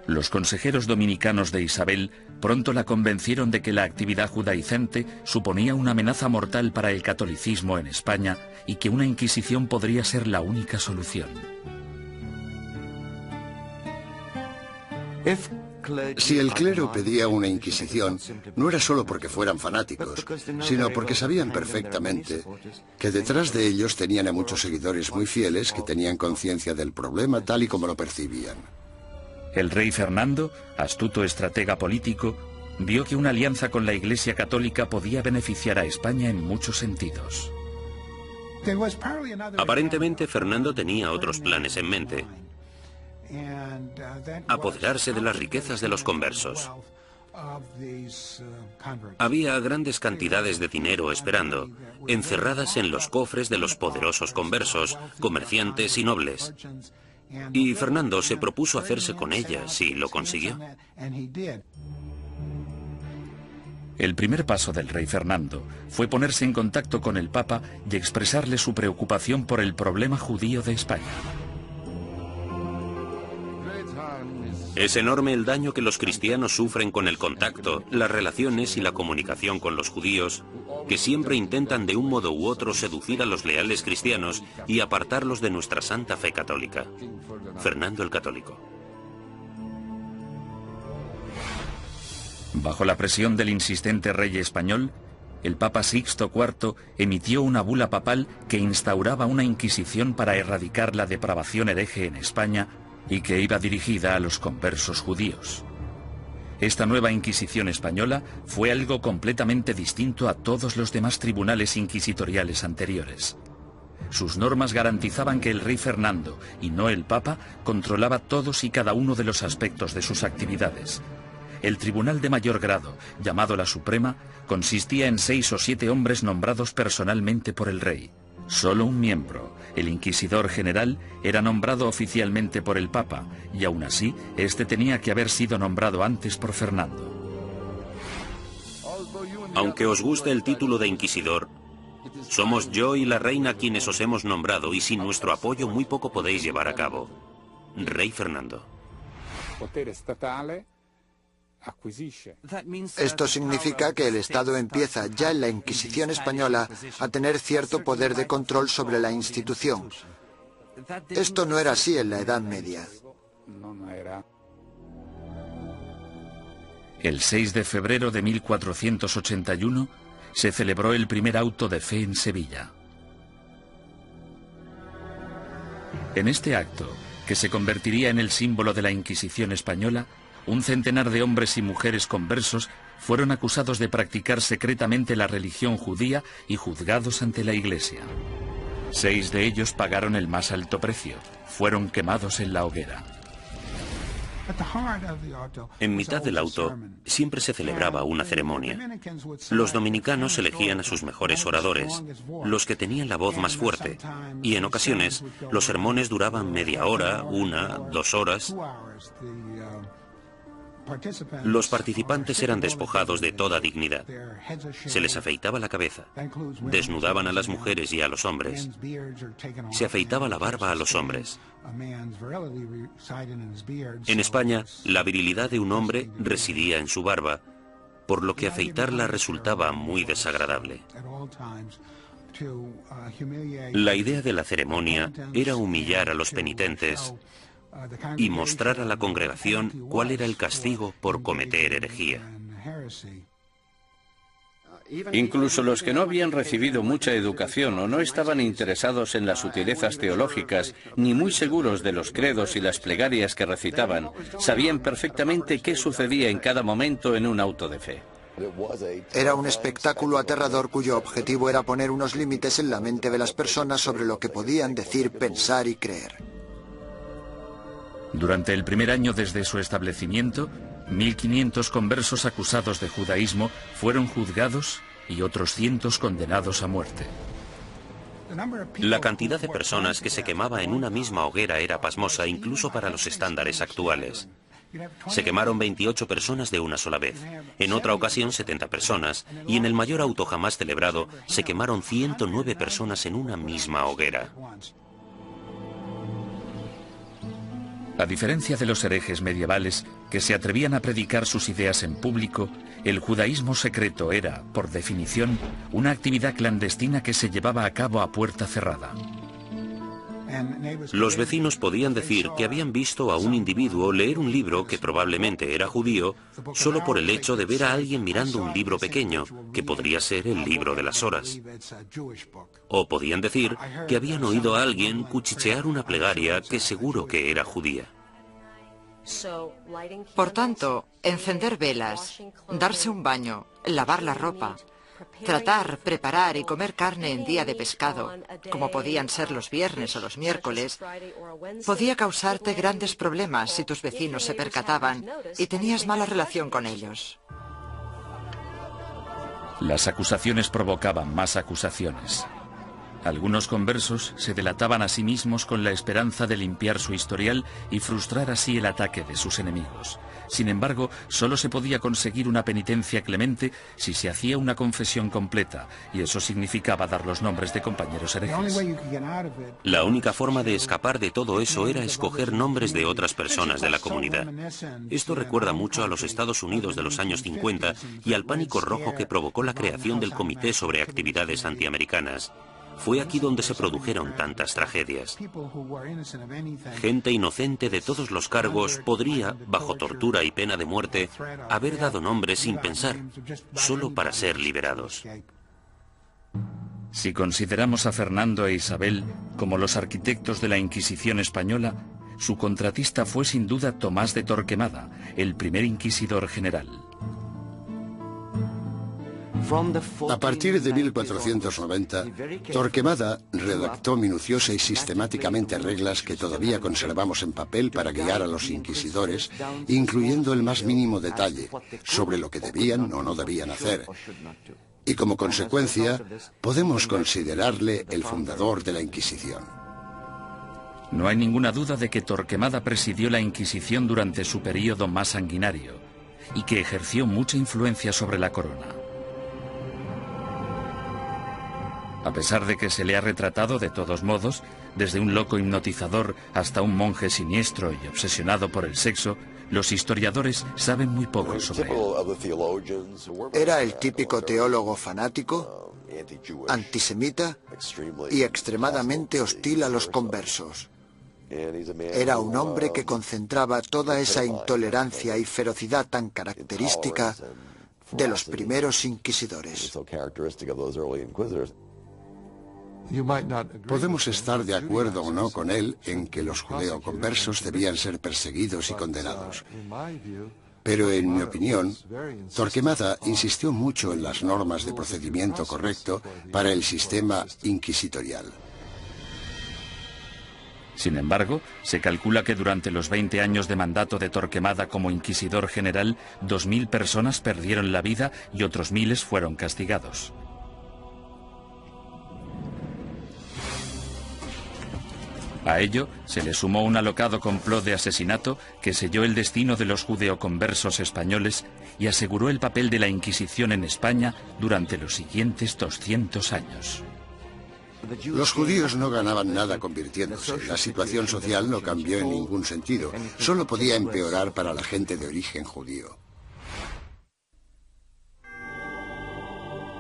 Los consejeros dominicanos de Isabel pronto la convencieron de que la actividad judaizante suponía una amenaza mortal para el catolicismo en España y que una Inquisición podría ser la única solución. Si el clero pedía una Inquisición, no era solo porque fueran fanáticos, sino porque sabían perfectamente que detrás de ellos tenían a muchos seguidores muy fieles que tenían conciencia del problema tal y como lo percibían. El rey Fernando, astuto estratega político, vio que una alianza con la Iglesia Católica podía beneficiar a España en muchos sentidos. Aparentemente, Fernando tenía otros planes en mente. Apoderarse de las riquezas de los conversos. Había grandes cantidades de dinero esperando, encerradas en los cofres de los poderosos conversos, comerciantes y nobles. Y Fernando se propuso hacerse con ellas y lo consiguió. El primer paso del rey Fernando fue ponerse en contacto con el Papa y expresarle su preocupación por el problema judío de España. Es enorme el daño que los cristianos sufren con el contacto, las relaciones y la comunicación con los judíos, que siempre intentan de un modo u otro seducir a los leales cristianos y apartarlos de nuestra santa fe católica. Fernando el Católico. Bajo la presión del insistente rey español, el Papa Sixto IV emitió una bula papal que instauraba una inquisición para erradicar la depravación hereje en España y que iba dirigida a los conversos judíos. Esta nueva Inquisición española fue algo completamente distinto a todos los demás tribunales inquisitoriales anteriores. Sus normas garantizaban que el rey Fernando, y no el Papa, controlaba todos y cada uno de los aspectos de sus actividades. El tribunal de mayor grado, llamado la Suprema, consistía en 6 o 7 hombres nombrados personalmente por el rey. Solo un miembro, el inquisidor general, era nombrado oficialmente por el Papa, y aún así, este tenía que haber sido nombrado antes por Fernando. Aunque os guste el título de inquisidor, somos yo y la reina quienes os hemos nombrado, y sin nuestro apoyo muy poco podéis llevar a cabo. Rey Fernando. Esto significa que el Estado empieza ya en la Inquisición española a tener cierto poder de control sobre la institución. Esto no era así en la Edad Media. El 6 de febrero de 1481 se celebró el primer auto de fe en Sevilla. En este acto, que se convertiría en el símbolo de la Inquisición española, un centenar de hombres y mujeres conversos fueron acusados de practicar secretamente la religión judía y juzgados ante la Iglesia. 6 de ellos pagaron el más alto precio. Fueron quemados en la hoguera. En mitad del auto siempre se celebraba una ceremonia. Los dominicanos elegían a sus mejores oradores, los que tenían la voz más fuerte, y en ocasiones los sermones duraban media hora, 1, 2 horas. Los participantes eran despojados de toda dignidad. Se les afeitaba la cabeza, desnudaban a las mujeres y a los hombres, se afeitaba la barba a los hombres. En España, la virilidad de un hombre residía en su barba, por lo que afeitarla resultaba muy desagradable. La idea de la ceremonia era humillar a los penitentes y mostrar a la congregación cuál era el castigo por cometer herejía. Incluso los que no habían recibido mucha educación o no estaban interesados en las sutilezas teológicas, ni muy seguros de los credos y las plegarias que recitaban, sabían perfectamente qué sucedía en cada momento en un auto de fe. Era un espectáculo aterrador cuyo objetivo era poner unos límites en la mente de las personas sobre lo que podían decir, pensar y creer. Durante el primer año desde su establecimiento, 1.500 conversos acusados de judaísmo fueron juzgados y otros cientos condenados a muerte. La cantidad de personas que se quemaba en una misma hoguera era pasmosa incluso para los estándares actuales. Se quemaron 28 personas de una sola vez, en otra ocasión 70 personas, y en el mayor auto jamás celebrado se quemaron 109 personas en una misma hoguera. A diferencia de los herejes medievales, que se atrevían a predicar sus ideas en público, el judaísmo secreto era, por definición, una actividad clandestina que se llevaba a cabo a puerta cerrada. Los vecinos podían decir que habían visto a un individuo leer un libro que probablemente era judío solo por el hecho de ver a alguien mirando un libro pequeño, que podría ser el libro de las horas. O podían decir que habían oído a alguien cuchichear una plegaria que seguro que era judía. Por tanto, encender velas, darse un baño, lavar la ropa, tratar, preparar y comer carne en día de pescado, como podían ser los viernes o los miércoles, podía causarte grandes problemas si tus vecinos se percataban y tenías mala relación con ellos. Las acusaciones provocaban más acusaciones. Algunos conversos se delataban a sí mismos con la esperanza de limpiar su historial y frustrar así el ataque de sus enemigos. Sin embargo, solo se podía conseguir una penitencia clemente si se hacía una confesión completa, y eso significaba dar los nombres de compañeros herejes. La única forma de escapar de todo eso era escoger nombres de otras personas de la comunidad. Esto recuerda mucho a los Estados Unidos de los años 50 y al pánico rojo que provocó la creación del Comité sobre Actividades Antiamericanas. Fue aquí donde se produjeron tantas tragedias. Gente inocente de todos los cargos podría, bajo tortura y pena de muerte, haber dado nombres sin pensar, solo para ser liberados. Si consideramos a Fernando e Isabel como los arquitectos de la Inquisición española, su contratista fue sin duda Tomás de Torquemada, el primer inquisidor general. A partir de 1490, Torquemada redactó minuciosa y sistemáticamente reglas que todavía conservamos en papel para guiar a los inquisidores, incluyendo el más mínimo detalle sobre lo que debían o no debían hacer. Y como consecuencia, podemos considerarle el fundador de la Inquisición. No hay ninguna duda de que Torquemada presidió la Inquisición durante su período más sanguinario y que ejerció mucha influencia sobre la corona. A pesar de que se le ha retratado de todos modos, desde un loco hipnotizador hasta un monje siniestro y obsesionado por el sexo, los historiadores saben muy poco sobre él. Era el típico teólogo fanático, antisemita y extremadamente hostil a los conversos. Era un hombre que concentraba toda esa intolerancia y ferocidad tan característica de los primeros inquisidores. Podemos estar de acuerdo o no con él en que los judeoconversos debían ser perseguidos y condenados. Pero en mi opinión, Torquemada insistió mucho en las normas de procedimiento correcto para el sistema inquisitorial. Sin embargo, se calcula que durante los 20 años de mandato de Torquemada como inquisidor general, 2.000 personas perdieron la vida y otros miles fueron castigados. A ello se le sumó un alocado complot de asesinato que selló el destino de los judeoconversos españoles y aseguró el papel de la Inquisición en España durante los siguientes 200 años. Los judíos no ganaban nada convirtiéndose. La situación social no cambió en ningún sentido. Solo podía empeorar para la gente de origen judío.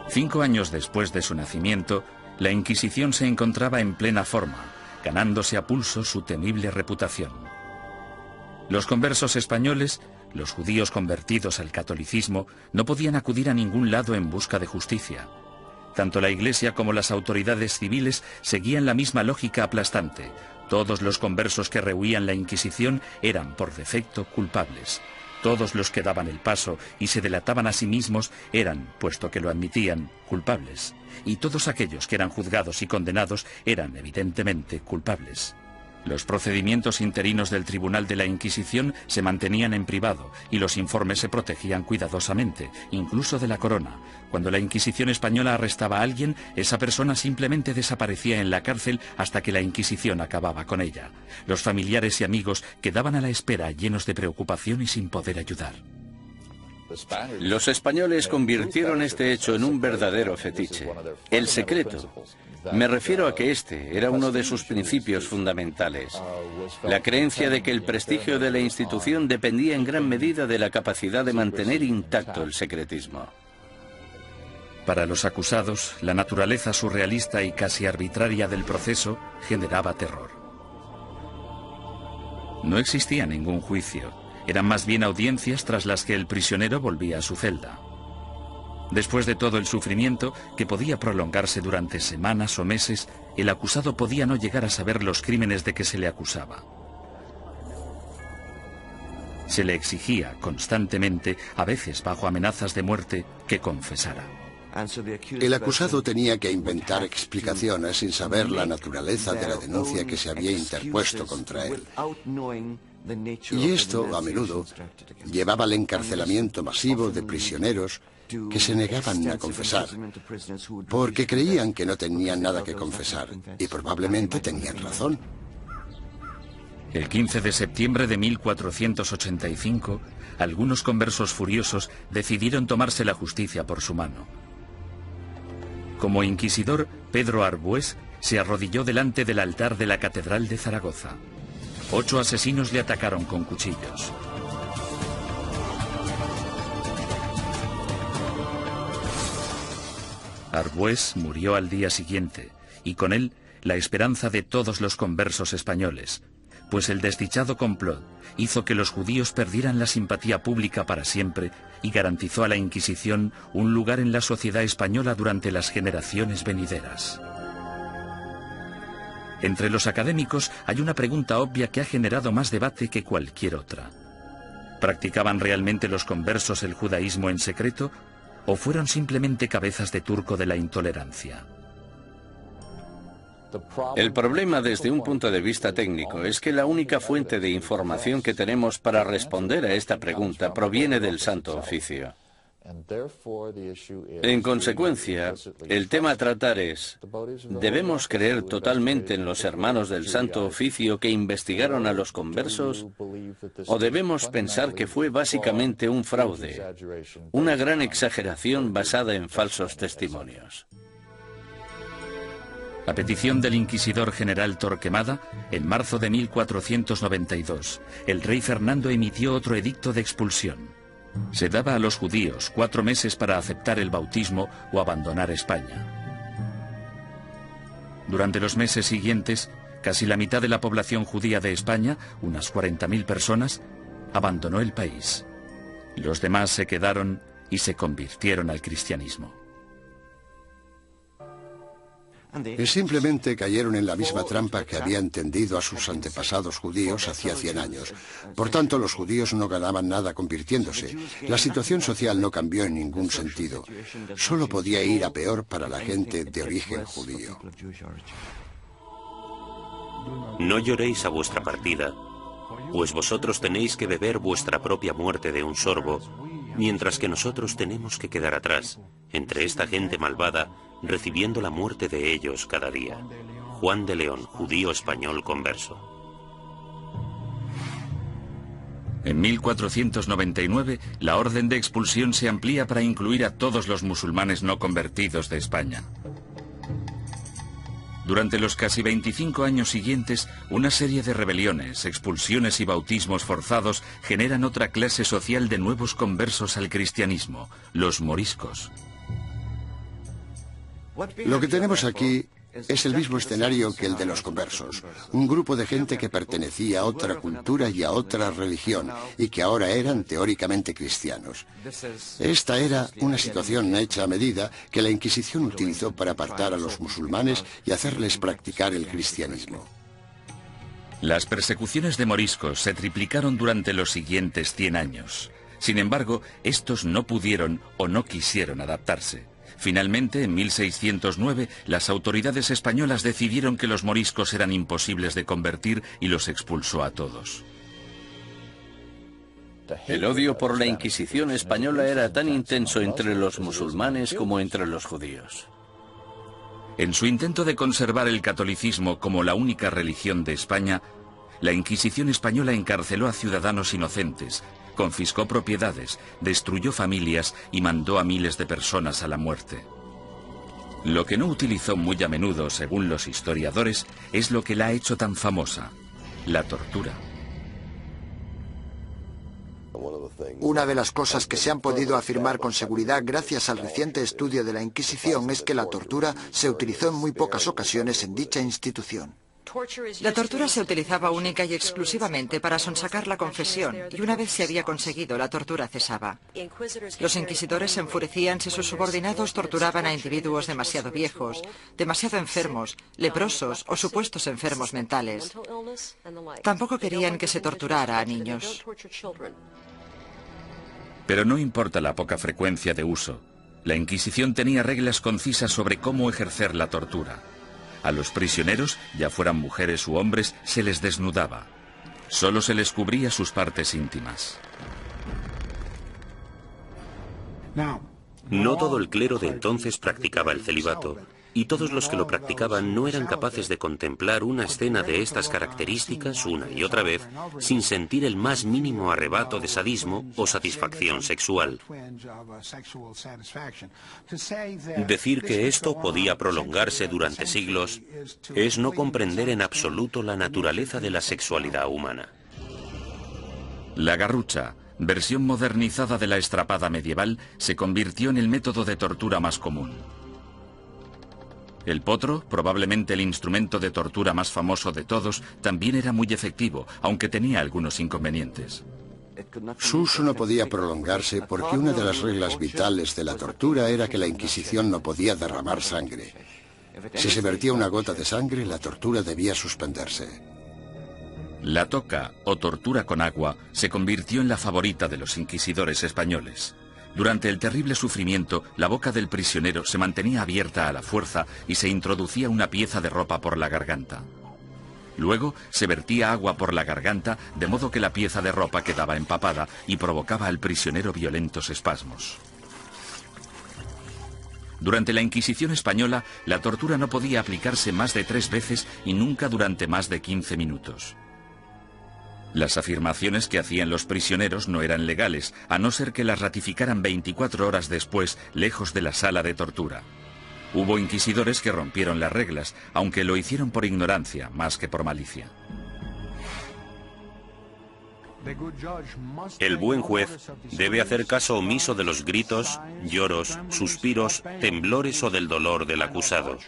5 años después de su nacimiento, la Inquisición se encontraba en plena forma, ganándose a pulso su temible reputación. Los conversos españoles, los judíos convertidos al catolicismo, no podían acudir a ningún lado en busca de justicia. Tanto la Iglesia como las autoridades civiles seguían la misma lógica aplastante. Todos los conversos que rehuían la Inquisición eran, por defecto, culpables. Todos los que daban el paso y se delataban a sí mismos eran, puesto que lo admitían, culpables. Y todos aquellos que eran juzgados y condenados eran, evidentemente, culpables. Los procedimientos interinos del Tribunal de la Inquisición se mantenían en privado y los informes se protegían cuidadosamente, incluso de la corona. Cuando la Inquisición española arrestaba a alguien, esa persona simplemente desaparecía en la cárcel hasta que la Inquisición acababa con ella. Los familiares y amigos quedaban a la espera, llenos de preocupación y sin poder ayudar. Los españoles convirtieron este hecho en un verdadero fetiche. El secreto. Me refiero a que este era uno de sus principios fundamentales. La creencia de que el prestigio de la institución dependía en gran medida de la capacidad de mantener intacto el secretismo. Para los acusados, la naturaleza surrealista y casi arbitraria del proceso generaba terror. No existía ningún juicio. Eran más bien audiencias tras las que el prisionero volvía a su celda. Después de todo el sufrimiento, que podía prolongarse durante semanas o meses, el acusado podía no llegar a saber los crímenes de que se le acusaba. Se le exigía constantemente, a veces bajo amenazas de muerte, que confesara. El acusado tenía que inventar explicaciones sin saber la naturaleza de la denuncia que se había interpuesto contra él. Y esto, a menudo, llevaba al encarcelamiento masivo de prisioneros que se negaban a confesar, porque creían que no tenían nada que confesar, y probablemente tenían razón. El 15 de septiembre de 1485, algunos conversos furiosos decidieron tomarse la justicia por su mano. Como inquisidor, Pedro Arbués se arrodilló delante del altar de la Catedral de Zaragoza. 8 asesinos le atacaron con cuchillos. Arbués murió al día siguiente, y con él la esperanza de todos los conversos españoles, pues el desdichado complot hizo que los judíos perdieran la simpatía pública para siempre y garantizó a la Inquisición un lugar en la sociedad española durante las generaciones venideras. Entre los académicos hay una pregunta obvia que ha generado más debate que cualquier otra. ¿Practicaban realmente los conversos el judaísmo en secreto o fueron simplemente cabezas de turco de la intolerancia? El problema desde un punto de vista técnico es que la única fuente de información que tenemos para responder a esta pregunta proviene del Santo Oficio. En consecuencia, el tema a tratar es, ¿debemos creer totalmente en los hermanos del Santo Oficio que investigaron a los conversos? ¿O debemos pensar que fue básicamente un fraude, una gran exageración basada en falsos testimonios? A petición del inquisidor general Torquemada, en marzo de 1492, el rey Fernando emitió otro edicto de expulsión. Se daba a los judíos 4 meses para aceptar el bautismo o abandonar España. Durante los meses siguientes, casi la mitad de la población judía de España, unas 40.000 personas, abandonó el país. Los demás se quedaron y se convirtieron al cristianismo. Simplemente cayeron en la misma trampa que habían tendido a sus antepasados judíos hacía 100 años. Por tanto, los judíos no ganaban nada convirtiéndose. La situación social no cambió en ningún sentido. Solo podía ir a peor para la gente de origen judío. No lloréis a vuestra partida, pues vosotros tenéis que beber vuestra propia muerte de un sorbo, mientras que nosotros tenemos que quedar atrás, entre esta gente malvada, recibiendo la muerte de ellos cada día. Juan de León, judío español converso. En 1499, la orden de expulsión se amplía para incluir a todos los musulmanes no convertidos de España. Durante los casi 25 años siguientes, una serie de rebeliones, expulsiones y bautismos forzados generan otra clase social de nuevos conversos al cristianismo, los moriscos. Lo que tenemos aquí es el mismo escenario que el de los conversos. Un grupo de gente que pertenecía a otra cultura y a otra religión y que ahora eran teóricamente cristianos. Esta era una situación hecha a medida que la Inquisición utilizó para apartar a los musulmanes y hacerles practicar el cristianismo. Las persecuciones de moriscos se triplicaron durante los siguientes 100 años. Sin embargo, estos no pudieron o no quisieron adaptarse. Finalmente, en 1609, las autoridades españolas decidieron que los moriscos eran imposibles de convertir y los expulsó a todos. El odio por la Inquisición española era tan intenso entre los musulmanes como entre los judíos. En su intento de conservar el catolicismo como la única religión de España, la Inquisición española encarceló a ciudadanos inocentes, confiscó propiedades, destruyó familias y mandó a miles de personas a la muerte. Lo que no utilizó muy a menudo, según los historiadores, es lo que la ha hecho tan famosa: la tortura. Una de las cosas que se han podido afirmar con seguridad gracias al reciente estudio de la Inquisición es que la tortura se utilizó en muy pocas ocasiones en dicha institución. La tortura se utilizaba única y exclusivamente para sonsacar la confesión, y una vez se había conseguido, la tortura cesaba. Los inquisidores se enfurecían si sus subordinados torturaban a individuos demasiado viejos, demasiado enfermos, leprosos o supuestos enfermos mentales. Tampoco querían que se torturara a niños. Pero no importa la poca frecuencia de uso, la Inquisición tenía reglas concisas sobre cómo ejercer la tortura. A los prisioneros, ya fueran mujeres u hombres, se les desnudaba. Solo se les cubría sus partes íntimas. No todo el clero de entonces practicaba el celibato, y todos los que lo practicaban no eran capaces de contemplar una escena de estas características una y otra vez sin sentir el más mínimo arrebato de sadismo o satisfacción sexual. Decir que esto podía prolongarse durante siglos es no comprender en absoluto la naturaleza de la sexualidad humana. La garrucha, versión modernizada de la estrapada medieval, se convirtió en el método de tortura más común. El potro, probablemente el instrumento de tortura más famoso de todos, también era muy efectivo, aunque tenía algunos inconvenientes. Su uso no podía prolongarse porque una de las reglas vitales de la tortura era que la Inquisición no podía derramar sangre. Si se vertía una gota de sangre, la tortura debía suspenderse. La toca, o tortura con agua, se convirtió en la favorita de los inquisidores españoles. Durante el terrible sufrimiento, la boca del prisionero se mantenía abierta a la fuerza y se introducía una pieza de ropa por la garganta. Luego se vertía agua por la garganta, de modo que la pieza de ropa quedaba empapada y provocaba al prisionero violentos espasmos. Durante la Inquisición española, la tortura no podía aplicarse más de 3 veces y nunca durante más de 15 minutos. Las afirmaciones que hacían los prisioneros no eran legales, a no ser que las ratificaran 24 horas después, lejos de la sala de tortura. Hubo inquisidores que rompieron las reglas, aunque lo hicieron por ignorancia, más que por malicia. El buen juez debe hacer caso omiso de los gritos, lloros, suspiros, temblores o del dolor del acusado.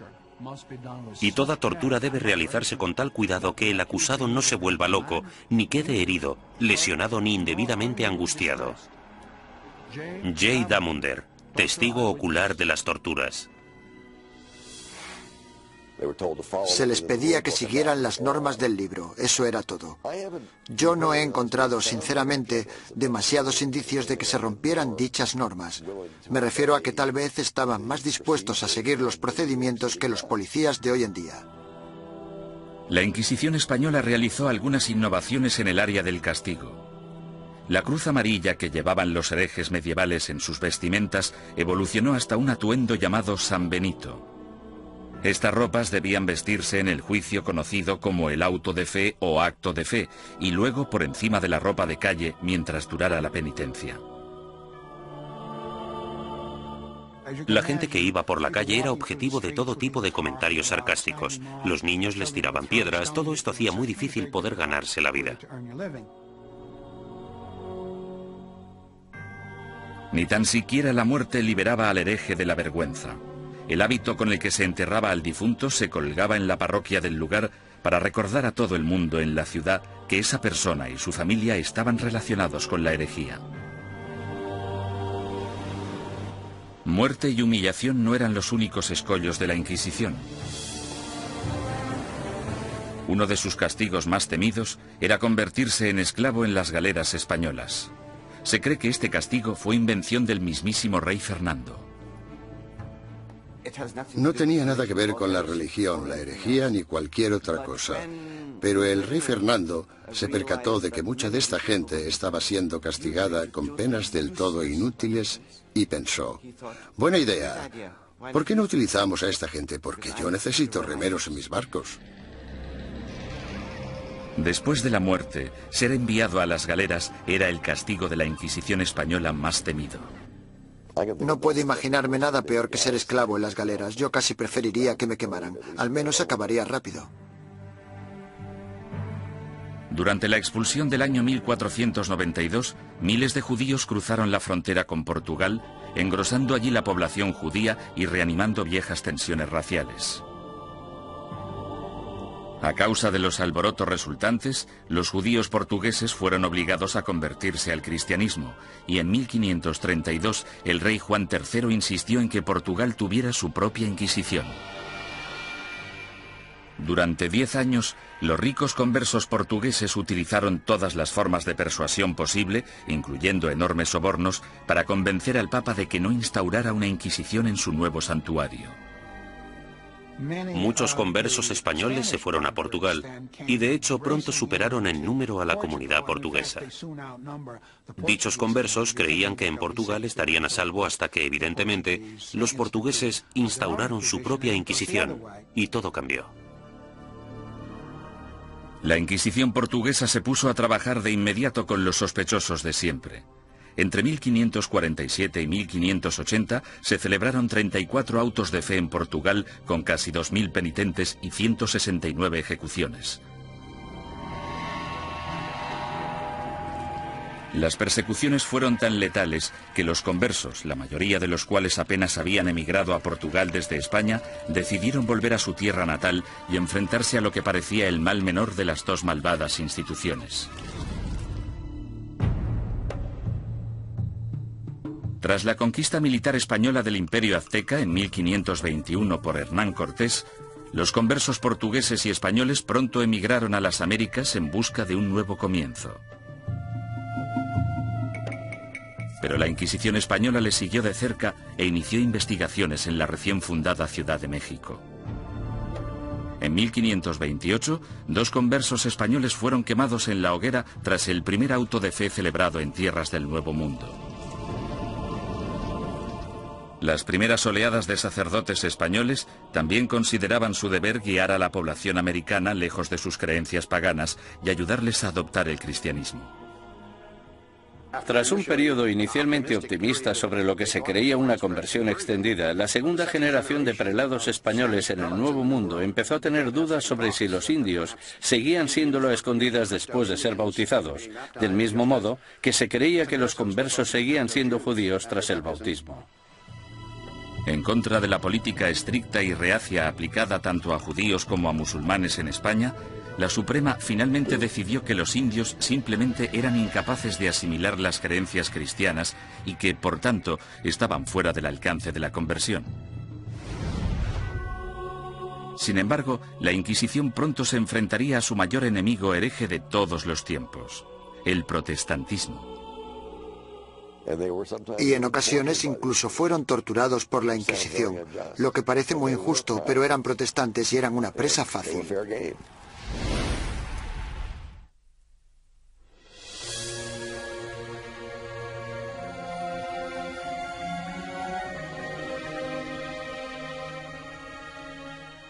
Y toda tortura debe realizarse con tal cuidado que el acusado no se vuelva loco, ni quede herido, lesionado ni indebidamente angustiado. J. Damunder, testigo ocular de las torturas. Se les pedía que siguieran las normas del libro, eso era todo. Yo no he encontrado, sinceramente, demasiados indicios de que se rompieran dichas normas. Me refiero a que tal vez estaban más dispuestos a seguir los procedimientos que los policías de hoy en día. La Inquisición española realizó algunas innovaciones en el área del castigo. La cruz amarilla que llevaban los herejes medievales en sus vestimentas evolucionó hasta un atuendo llamado San Benito. Estas ropas debían vestirse en el juicio conocido como el auto de fe o acto de fe, y luego por encima de la ropa de calle mientras durara la penitencia. La gente que iba por la calle era objetivo de todo tipo de comentarios sarcásticos. Los niños les tiraban piedras, todo esto hacía muy difícil poder ganarse la vida. Ni tan siquiera la muerte liberaba al hereje de la vergüenza. El hábito con el que se enterraba al difunto se colgaba en la parroquia del lugar para recordar a todo el mundo en la ciudad que esa persona y su familia estaban relacionados con la herejía. Muerte y humillación no eran los únicos escollos de la Inquisición. Uno de sus castigos más temidos era convertirse en esclavo en las galeras españolas. Se cree que este castigo fue invención del mismísimo rey Fernando. No tenía nada que ver con la religión, la herejía ni cualquier otra cosa. Pero el rey Fernando se percató de que mucha de esta gente estaba siendo castigada con penas del todo inútiles y pensó, buena idea, ¿por qué no utilizamos a esta gente? Porque yo necesito remeros en mis barcos. Después de la muerte, ser enviado a las galeras era el castigo de la Inquisición española más temido. No puedo imaginarme nada peor que ser esclavo en las galeras. Yo casi preferiría que me quemaran. Al menos acabaría rápido. Durante la expulsión del año 1492, miles de judíos cruzaron la frontera con Portugal, engrosando allí la población judía y reanimando viejas tensiones raciales. A causa de los alborotos resultantes, los judíos portugueses fueron obligados a convertirse al cristianismo, y en 1532 el rey Juan III insistió en que Portugal tuviera su propia Inquisición. Durante 10 años, los ricos conversos portugueses utilizaron todas las formas de persuasión posible, incluyendo enormes sobornos, para convencer al Papa de que no instaurara una Inquisición en su nuevo santuario. Muchos conversos españoles se fueron a Portugal y de hecho pronto superaron en número a la comunidad portuguesa. Dichos conversos creían que en Portugal estarían a salvo hasta que, evidentemente, los portugueses instauraron su propia Inquisición y todo cambió. La Inquisición portuguesa se puso a trabajar de inmediato con los sospechosos de siempre. Entre 1547 y 1580 se celebraron 34 autos de fe en Portugal con casi 2000 penitentes y 169 ejecuciones. Las persecuciones fueron tan letales que los conversos, la mayoría de los cuales apenas habían emigrado a Portugal desde España, decidieron volver a su tierra natal y enfrentarse a lo que parecía el mal menor de las dos malvadas instituciones. Tras la conquista militar española del Imperio Azteca en 1521 por Hernán Cortés, los conversos portugueses y españoles pronto emigraron a las Américas en busca de un nuevo comienzo. Pero la Inquisición española les siguió de cerca e inició investigaciones en la recién fundada Ciudad de México. En 1528, 2 conversos españoles fueron quemados en la hoguera tras el primer auto de fe celebrado en tierras del Nuevo Mundo. Las primeras oleadas de sacerdotes españoles también consideraban su deber guiar a la población americana lejos de sus creencias paganas y ayudarles a adoptar el cristianismo. Tras un periodo inicialmente optimista sobre lo que se creía una conversión extendida, la segunda generación de prelados españoles en el Nuevo Mundo empezó a tener dudas sobre si los indios seguían siéndolo a escondidas después de ser bautizados, del mismo modo que se creía que los conversos seguían siendo judíos tras el bautismo. En contra de la política estricta y reacia aplicada tanto a judíos como a musulmanes en España, la Suprema finalmente decidió que los indios simplemente eran incapaces de asimilar las creencias cristianas y que, por tanto, estaban fuera del alcance de la conversión. Sin embargo, la Inquisición pronto se enfrentaría a su mayor enemigo hereje de todos los tiempos, el protestantismo. Y en ocasiones incluso fueron torturados por la Inquisición, lo que parece muy injusto, pero eran protestantes y eran una presa fácil.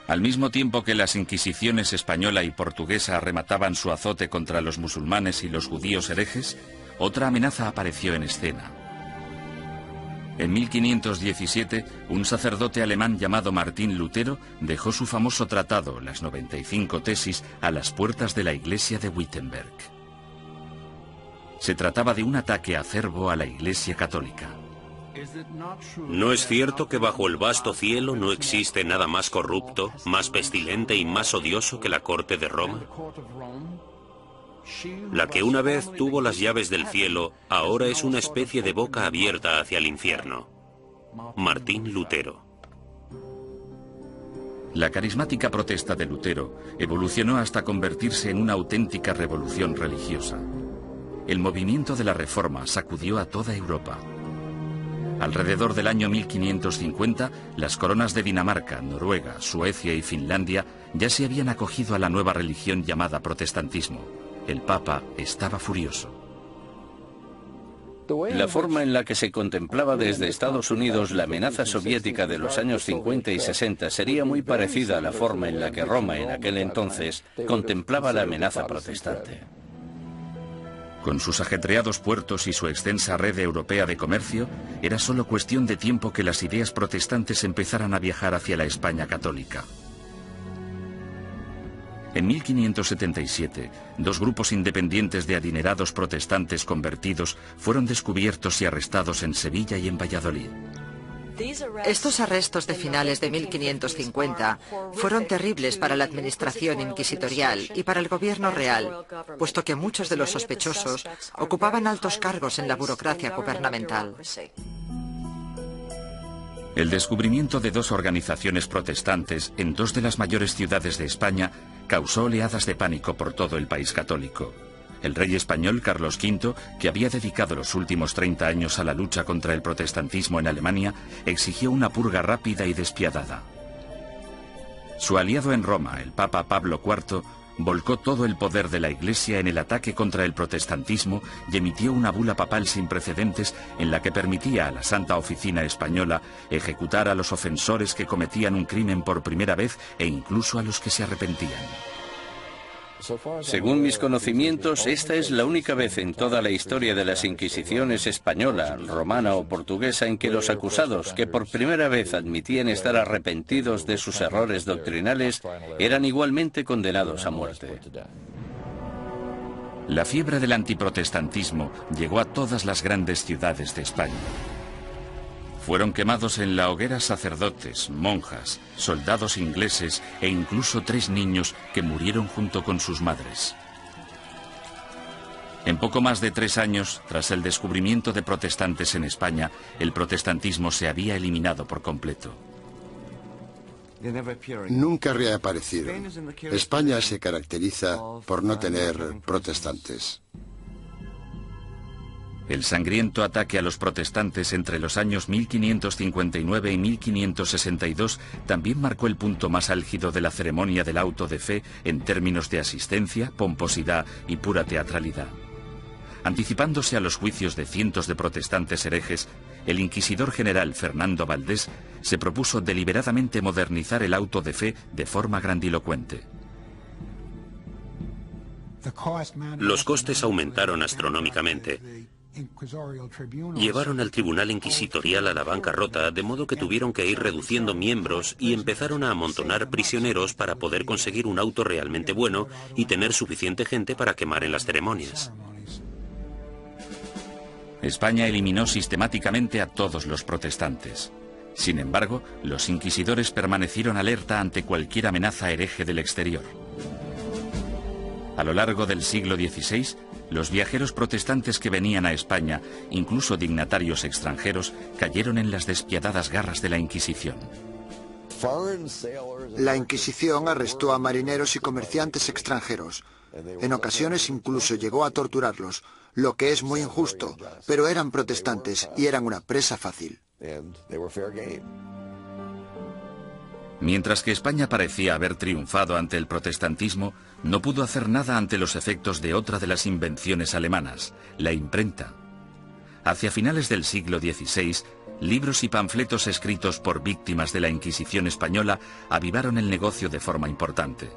Al mismo tiempo que las inquisiciones española y portuguesa remataban su azote contra los musulmanes y los judíos herejes, otra amenaza apareció en escena. En 1517, un sacerdote alemán llamado Martín Lutero dejó su famoso tratado, las 95 tesis, a las puertas de la iglesia de Wittenberg. Se trataba de un ataque acerbo a la Iglesia católica. ¿No es cierto que bajo el vasto cielo no existe nada más corrupto, más pestilente y más odioso que la corte de Roma? La que una vez tuvo las llaves del cielo, ahora es una especie de boca abierta hacia el infierno. Martín Lutero. La carismática protesta de Lutero evolucionó hasta convertirse en una auténtica revolución religiosa. El movimiento de la Reforma sacudió a toda Europa. Alrededor del año 1550, las coronas de Dinamarca, Noruega, Suecia y Finlandia ya se habían acogido a la nueva religión llamada protestantismo. El Papa estaba furioso. La forma en la que se contemplaba desde Estados Unidos la amenaza soviética de los años 50 y 60 sería muy parecida a la forma en la que Roma en aquel entonces contemplaba la amenaza protestante. Con sus ajetreados puertos y su extensa red europea de comercio, era solo cuestión de tiempo que las ideas protestantes empezaran a viajar hacia la España católica. En 1577, dos grupos independientes de adinerados protestantes convertidos fueron descubiertos y arrestados en Sevilla y en Valladolid. Estos arrestos de finales de 1550 fueron terribles para la administración inquisitorial y para el gobierno real, puesto que muchos de los sospechosos ocupaban altos cargos en la burocracia gubernamental. El descubrimiento de dos organizaciones protestantes en dos de las mayores ciudades de España causó oleadas de pánico por todo el país católico. El rey español Carlos V, que había dedicado los últimos 30 años a la lucha contra el protestantismo en Alemania, exigió una purga rápida y despiadada. Su aliado en Roma, el Papa Pablo IV, volcó todo el poder de la Iglesia en el ataque contra el protestantismo y emitió una bula papal sin precedentes en la que permitía a la Santa Oficina Española ejecutar a los ofensores que cometían un crimen por primera vez e incluso a los que se arrepentían. Según mis conocimientos, esta es la única vez en toda la historia de las Inquisiciones española, romana o portuguesa en que los acusados, que por primera vez admitían estar arrepentidos de sus errores doctrinales, eran igualmente condenados a muerte. La fiebre del antiprotestantismo llegó a todas las grandes ciudades de España. Fueron quemados en la hoguera sacerdotes, monjas, soldados ingleses e incluso 3 niños que murieron junto con sus madres. En poco más de 3 años, tras el descubrimiento de protestantes en España, el protestantismo se había eliminado por completo. Nunca reaparecieron. España se caracteriza por no tener protestantes. El sangriento ataque a los protestantes entre los años 1559 y 1562 también marcó el punto más álgido de la ceremonia del auto de fe en términos de asistencia, pomposidad y pura teatralidad. Anticipándose a los juicios de cientos de protestantes herejes, el inquisidor general Fernando Valdés se propuso deliberadamente modernizar el auto de fe de forma grandilocuente. Los costes aumentaron astronómicamente. Llevaron al tribunal inquisitorial a la bancarrota, de modo que tuvieron que ir reduciendo miembros y empezaron a amontonar prisioneros para poder conseguir un auto realmente bueno y tener suficiente gente para quemar en las ceremonias. España eliminó sistemáticamente a todos los protestantes. Sin embargo, los inquisidores permanecieron alerta ante cualquier amenaza hereje del exterior. A lo largo del siglo XVI, los viajeros protestantes que venían a España, incluso dignatarios extranjeros, cayeron en las despiadadas garras de la Inquisición. La Inquisición arrestó a marineros y comerciantes extranjeros. En ocasiones incluso llegó a torturarlos, lo que es muy injusto, pero eran protestantes y eran una presa fácil. Mientras que España parecía haber triunfado ante el protestantismo, no pudo hacer nada ante los efectos de otra de las invenciones alemanas, la imprenta. Hacia finales del siglo XVI, libros y panfletos escritos por víctimas de la Inquisición española avivaron el negocio de forma importante.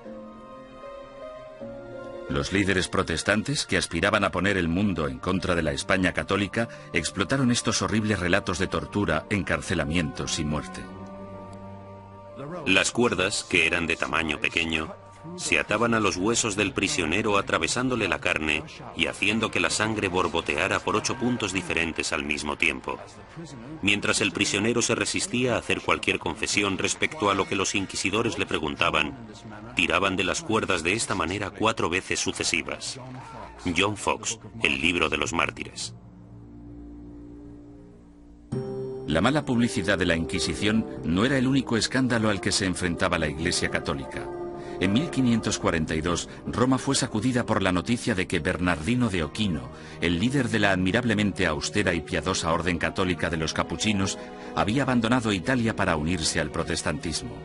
Los líderes protestantes, que aspiraban a poner el mundo en contra de la España católica, explotaron estos horribles relatos de tortura, encarcelamientos y muerte. Las cuerdas, que eran de tamaño pequeño, se ataban a los huesos del prisionero atravesándole la carne y haciendo que la sangre borboteara por 8 puntos diferentes al mismo tiempo. Mientras el prisionero se resistía a hacer cualquier confesión respecto a lo que los inquisidores le preguntaban, tiraban de las cuerdas de esta manera 4 veces sucesivas. John Foxe, El libro de los mártires. La mala publicidad de la Inquisición no era el único escándalo al que se enfrentaba la Iglesia católica. En 1542, Roma fue sacudida por la noticia de que Bernardino de Ochino, el líder de la admirablemente austera y piadosa orden católica de los capuchinos, había abandonado Italia para unirse al protestantismo.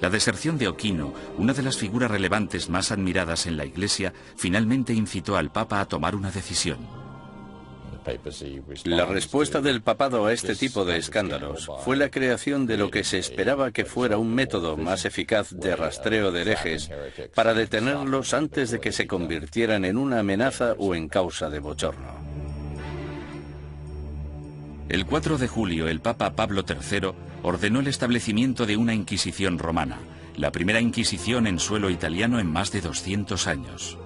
La deserción de Ochino, una de las figuras relevantes más admiradas en la Iglesia, finalmente incitó al Papa a tomar una decisión. La respuesta del papado a este tipo de escándalos fue la creación de lo que se esperaba que fuera un método más eficaz de rastreo de herejes para detenerlos antes de que se convirtieran en una amenaza o en causa de bochorno. El 4 de julio, el Papa Pablo III ordenó el establecimiento de una Inquisición romana, la primera Inquisición en suelo italiano en más de 200 años.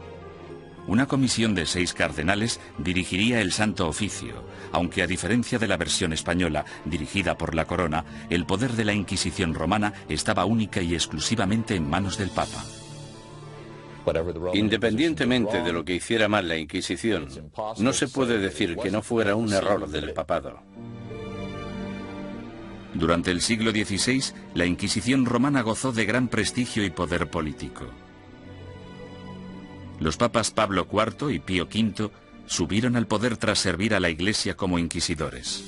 Una comisión de 6 cardenales dirigiría el Santo Oficio, aunque a diferencia de la versión española, dirigida por la corona, el poder de la Inquisición romana estaba única y exclusivamente en manos del Papa. Independientemente de lo que hiciera mal la Inquisición, no se puede decir que no fuera un error del papado. Durante el siglo XVI, la Inquisición romana gozó de gran prestigio y poder político. Los papas Pablo IV y Pío V subieron al poder tras servir a la Iglesia como inquisidores.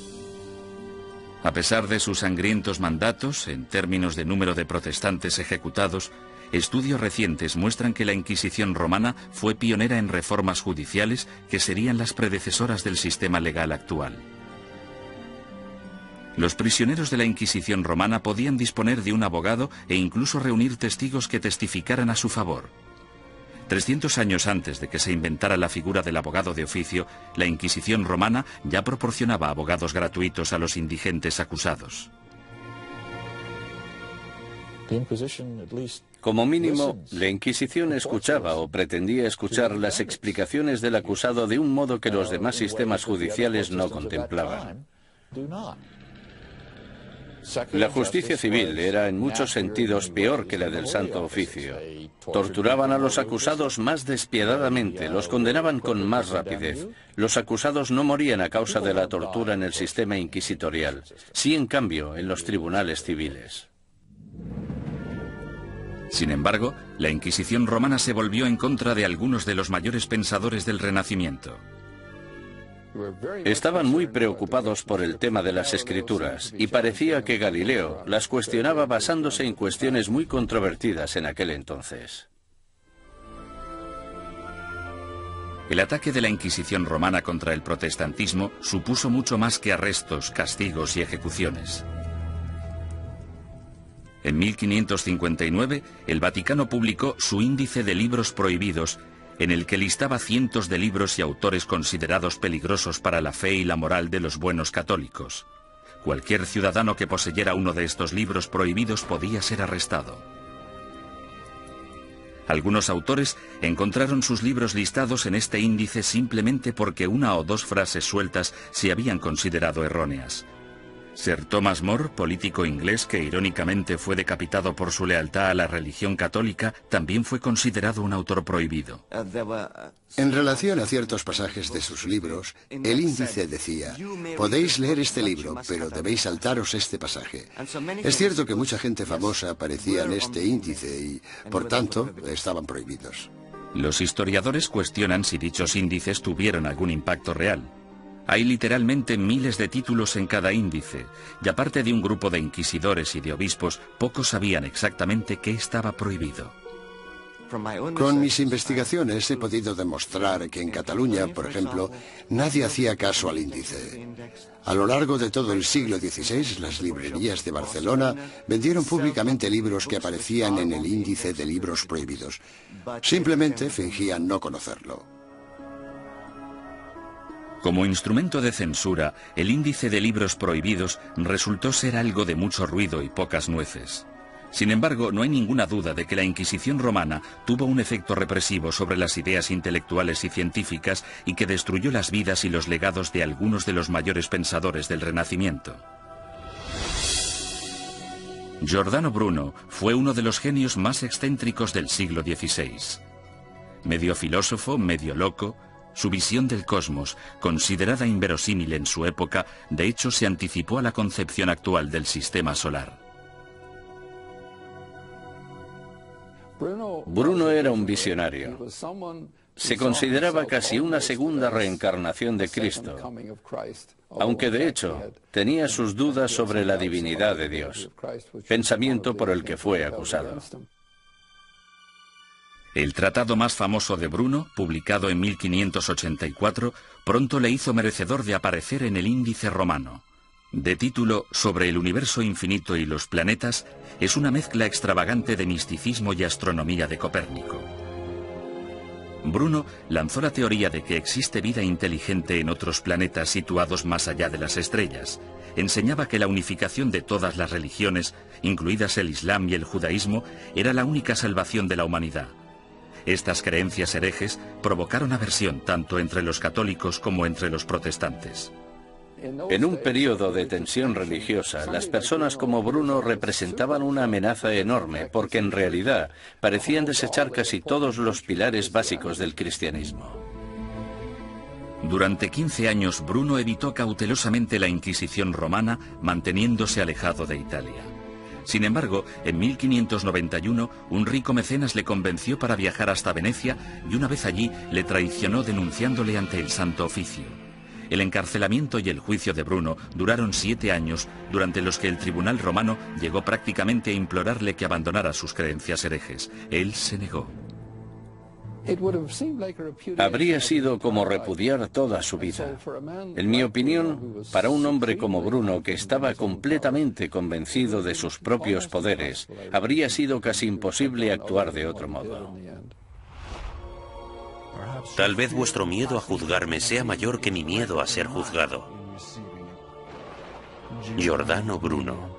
A pesar de sus sangrientos mandatos, en términos de número de protestantes ejecutados, estudios recientes muestran que la Inquisición romana fue pionera en reformas judiciales que serían las predecesoras del sistema legal actual. Los prisioneros de la Inquisición romana podían disponer de un abogado e incluso reunir testigos que testificaran a su favor. 300 años antes de que se inventara la figura del abogado de oficio, la Inquisición romana ya proporcionaba abogados gratuitos a los indigentes acusados. Como mínimo, la Inquisición escuchaba o pretendía escuchar las explicaciones del acusado de un modo que los demás sistemas judiciales no contemplaban. La justicia civil era en muchos sentidos peor que la del Santo Oficio. Torturaban a los acusados más despiadadamente, los condenaban con más rapidez. Los acusados no morían a causa de la tortura en el sistema inquisitorial, sí en cambio en los tribunales civiles. Sin embargo, la Inquisición romana se volvió en contra de algunos de los mayores pensadores del Renacimiento. Estaban muy preocupados por el tema de las escrituras y parecía que Galileo las cuestionaba basándose en cuestiones muy controvertidas en aquel entonces. El ataque de la Inquisición romana contra el protestantismo supuso mucho más que arrestos, castigos y ejecuciones. En 1559, el Vaticano publicó su Índice de Libros Prohibidos, en el que listaba cientos de libros y autores considerados peligrosos para la fe y la moral de los buenos católicos. Cualquier ciudadano que poseyera uno de estos libros prohibidos podía ser arrestado. Algunos autores encontraron sus libros listados en este índice simplemente porque una o dos frases sueltas se habían considerado erróneas. Sir Thomas More, político inglés que irónicamente fue decapitado por su lealtad a la religión católica, también fue considerado un autor prohibido. En relación a ciertos pasajes de sus libros, el índice decía: podéis leer este libro, pero debéis saltaros este pasaje. Es cierto que mucha gente famosa aparecía en este índice y, por tanto, estaban prohibidos. Los historiadores cuestionan si dichos índices tuvieron algún impacto real. Hay literalmente miles de títulos en cada índice, y aparte de un grupo de inquisidores y de obispos, pocos sabían exactamente qué estaba prohibido. Con mis investigaciones he podido demostrar que en Cataluña, por ejemplo, nadie hacía caso al índice. A lo largo de todo el siglo XVI, las librerías de Barcelona vendieron públicamente libros que aparecían en el índice de libros prohibidos. Simplemente fingían no conocerlo. Como instrumento de censura, el índice de libros prohibidos resultó ser algo de mucho ruido y pocas nueces. Sin embargo, no hay ninguna duda de que la Inquisición romana tuvo un efecto represivo sobre las ideas intelectuales y científicas y que destruyó las vidas y los legados de algunos de los mayores pensadores del Renacimiento. Giordano Bruno fue uno de los genios más excéntricos del siglo XVI. Medio filósofo, medio loco, su visión del cosmos, considerada inverosímil en su época, de hecho se anticipó a la concepción actual del sistema solar. Bruno era un visionario. Se consideraba casi una segunda reencarnación de Cristo, aunque de hecho tenía sus dudas sobre la divinidad de Dios, pensamiento por el que fue acusado. El tratado más famoso de Bruno, publicado en 1584, pronto le hizo merecedor de aparecer en el Índice romano. De título Sobre el universo infinito y los planetas, es una mezcla extravagante de misticismo y astronomía de Copérnico. Bruno lanzó la teoría de que existe vida inteligente en otros planetas situados más allá de las estrellas. Enseñaba que la unificación de todas las religiones, incluidas el Islam y el judaísmo, era la única salvación de la humanidad. Estas creencias herejes provocaron aversión tanto entre los católicos como entre los protestantes. En un periodo de tensión religiosa, las personas como Bruno representaban una amenaza enorme porque en realidad parecían desechar casi todos los pilares básicos del cristianismo. Durante 15 años Bruno evitó cautelosamente la Inquisición romana, manteniéndose alejado de Italia. Sin embargo, en 1591, un rico mecenas le convenció para viajar hasta Venecia y una vez allí le traicionó denunciándole ante el Santo Oficio. El encarcelamiento y el juicio de Bruno duraron 7 años, durante los que el tribunal romano llegó prácticamente a implorarle que abandonara sus creencias herejes. Él se negó. Habría sido como repudiar toda su vida. En mi opinión, para un hombre como Bruno, que estaba completamente convencido de sus propios poderes, habría sido casi imposible actuar de otro modo. Tal vez vuestro miedo a juzgarme sea mayor que mi miedo a ser juzgado. Giordano Bruno.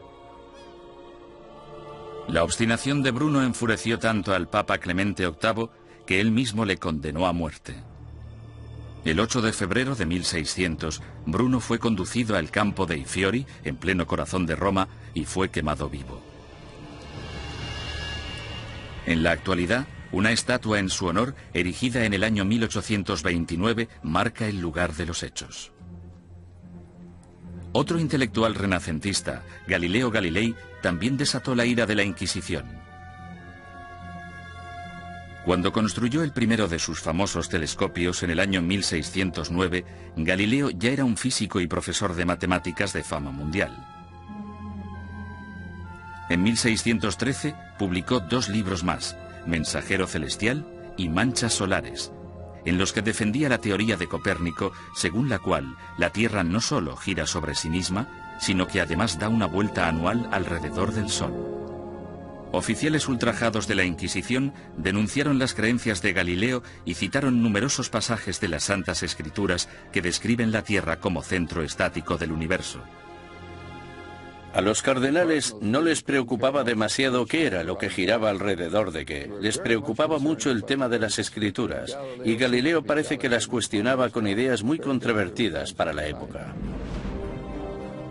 La obstinación de Bruno enfureció tanto al Papa Clemente VIII que él mismo le condenó a muerte. El 8 de febrero de 1600, Bruno fue conducido al campo dei Fiori, en pleno corazón de Roma, y fue quemado vivo. En la actualidad, una estatua en su honor, erigida en el año 1829, marca el lugar de los hechos. Otro intelectual renacentista, Galileo Galilei, también desató la ira de la Inquisición. Cuando construyó el primero de sus famosos telescopios en el año 1609, Galileo ya era un físico y profesor de matemáticas de fama mundial. En 1613 publicó 2 libros más, Mensajero Celestial y Manchas Solares, en los que defendía la teoría de Copérnico, según la cual la Tierra no solo gira sobre sí misma, sino que además da una vuelta anual alrededor del Sol. Oficiales ultrajados de la Inquisición denunciaron las creencias de Galileo y citaron numerosos pasajes de las Santas Escrituras que describen la Tierra como centro estático del universo. A los cardenales no les preocupaba demasiado qué era lo que giraba alrededor de qué. Les preocupaba mucho el tema de las escrituras, y Galileo parece que las cuestionaba con ideas muy controvertidas para la época.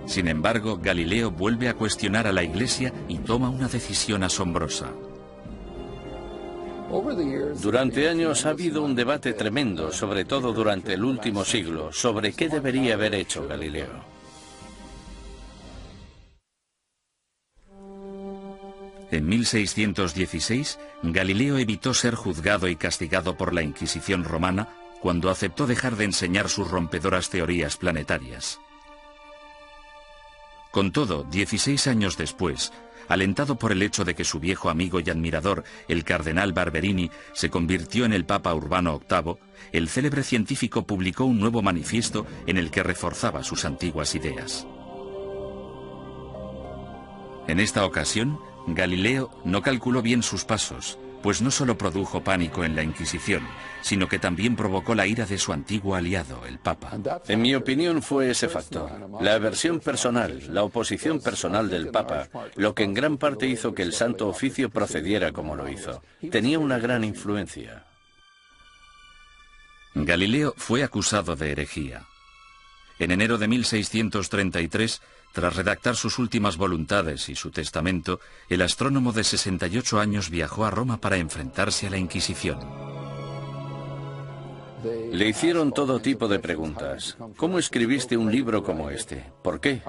Sin embargo, Galileo vuelve a cuestionar a la Iglesia y toma una decisión asombrosa. Durante años ha habido un debate tremendo, sobre todo durante el último siglo, sobre qué debería haber hecho Galileo. En 1616, Galileo evitó ser juzgado y castigado por la Inquisición romana cuando aceptó dejar de enseñar sus rompedoras teorías planetarias. Con todo, 16 años después, alentado por el hecho de que su viejo amigo y admirador, el cardenal Barberini, se convirtió en el Papa Urbano VIII, el célebre científico publicó un nuevo manifiesto en el que reforzaba sus antiguas ideas. En esta ocasión, Galileo no calculó bien sus pasos, pues no solo produjo pánico en la Inquisición, sino que también provocó la ira de su antiguo aliado, el Papa. En mi opinión fue ese factor, la aversión personal, la oposición personal del Papa, lo que en gran parte hizo que el Santo Oficio procediera como lo hizo. Tenía una gran influencia. Galileo fue acusado de herejía. En enero de 1633, tras redactar sus últimas voluntades y su testamento, el astrónomo de 68 años viajó a Roma para enfrentarse a la Inquisición. Le hicieron todo tipo de preguntas. ¿Cómo escribiste un libro como este? ¿Por qué?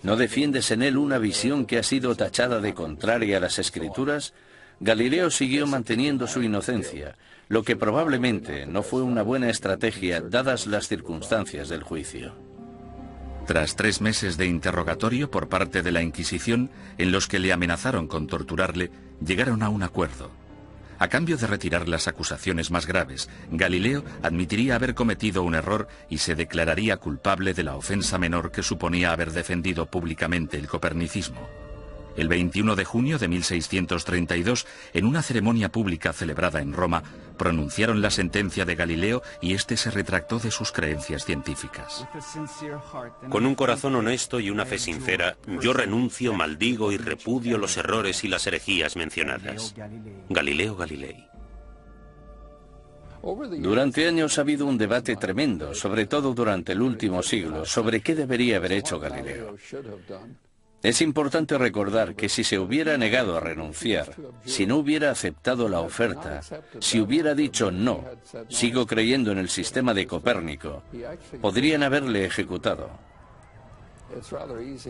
¿No defiendes en él una visión que ha sido tachada de contraria a las Escrituras? Galileo siguió manteniendo su inocencia, lo que probablemente no fue una buena estrategia dadas las circunstancias del juicio. Tras 3 meses de interrogatorio por parte de la Inquisición, en los que le amenazaron con torturarle, llegaron a un acuerdo. A cambio de retirar las acusaciones más graves, Galileo admitiría haber cometido un error y se declararía culpable de la ofensa menor que suponía haber defendido públicamente el copernicismo. El 21 de junio de 1632, en una ceremonia pública celebrada en Roma, pronunciaron la sentencia de Galileo y éste se retractó de sus creencias científicas. Con un corazón honesto y una fe sincera, yo renuncio, maldigo y repudio los errores y las herejías mencionadas. Galileo Galilei. Durante años ha habido un debate tremendo, sobre todo durante el último siglo, sobre qué debería haber hecho Galileo. Es importante recordar que si se hubiera negado a renunciar, si no hubiera aceptado la oferta, si hubiera dicho no, sigo creyendo en el sistema de Copérnico, podrían haberle ejecutado.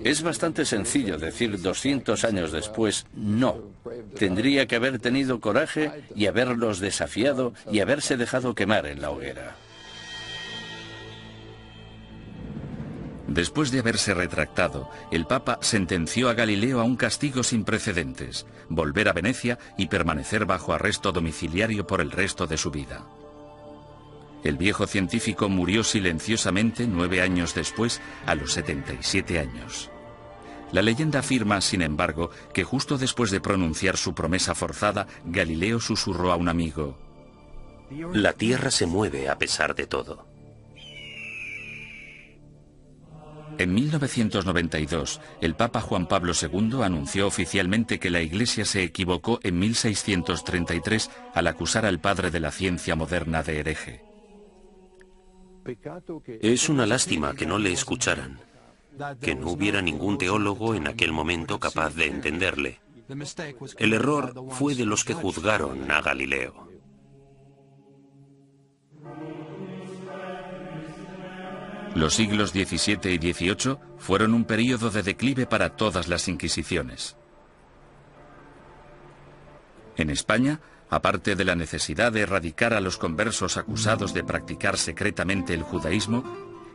Es bastante sencillo decir 200 años después no. Tendría que haber tenido coraje y haberlos desafiado y haberse dejado quemar en la hoguera. Después de haberse retractado, el Papa sentenció a Galileo a un castigo sin precedentes, volver a Venecia y permanecer bajo arresto domiciliario por el resto de su vida. El viejo científico murió silenciosamente 9 años después, a los 77 años. La leyenda afirma, sin embargo, que justo después de pronunciar su promesa forzada, Galileo susurró a un amigo: La Tierra se mueve a pesar de todo. En 1992, el Papa Juan Pablo II anunció oficialmente que la Iglesia se equivocó en 1633 al acusar al padre de la ciencia moderna de hereje. Es una lástima que no le escucharan, que no hubiera ningún teólogo en aquel momento capaz de entenderle. El error fue de los que juzgaron a Galileo. Los siglos XVII y XVIII fueron un período de declive para todas las inquisiciones. En España, aparte de la necesidad de erradicar a los conversos acusados de practicar secretamente el judaísmo,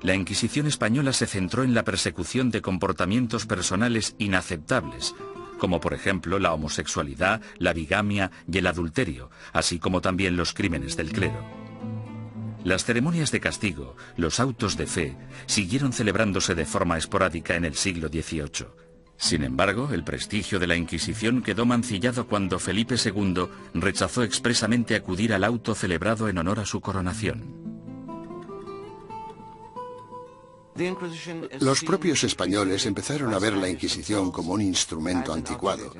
la Inquisición española se centró en la persecución de comportamientos personales inaceptables, como por ejemplo la homosexualidad, la bigamia y el adulterio, así como también los crímenes del clero. Las ceremonias de castigo, los autos de fe, siguieron celebrándose de forma esporádica en el siglo XVIII. Sin embargo, el prestigio de la Inquisición quedó mancillado cuando Felipe II rechazó expresamente acudir al auto celebrado en honor a su coronación. Los propios españoles empezaron a ver la Inquisición como un instrumento anticuado.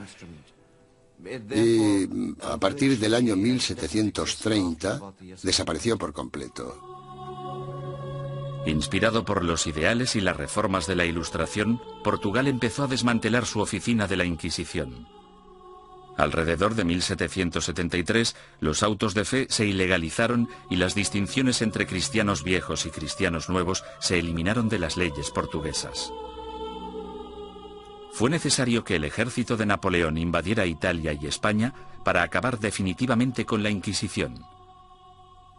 Y a partir del año 1730 desapareció por completo. Inspirado por los ideales y las reformas de la Ilustración, Portugal empezó a desmantelar su oficina de la Inquisición. Alrededor de 1773, los autos de fe se ilegalizaron y las distinciones entre cristianos viejos y cristianos nuevos se eliminaron de las leyes portuguesas. Fue necesario que el ejército de Napoleón invadiera Italia y España para acabar definitivamente con la Inquisición.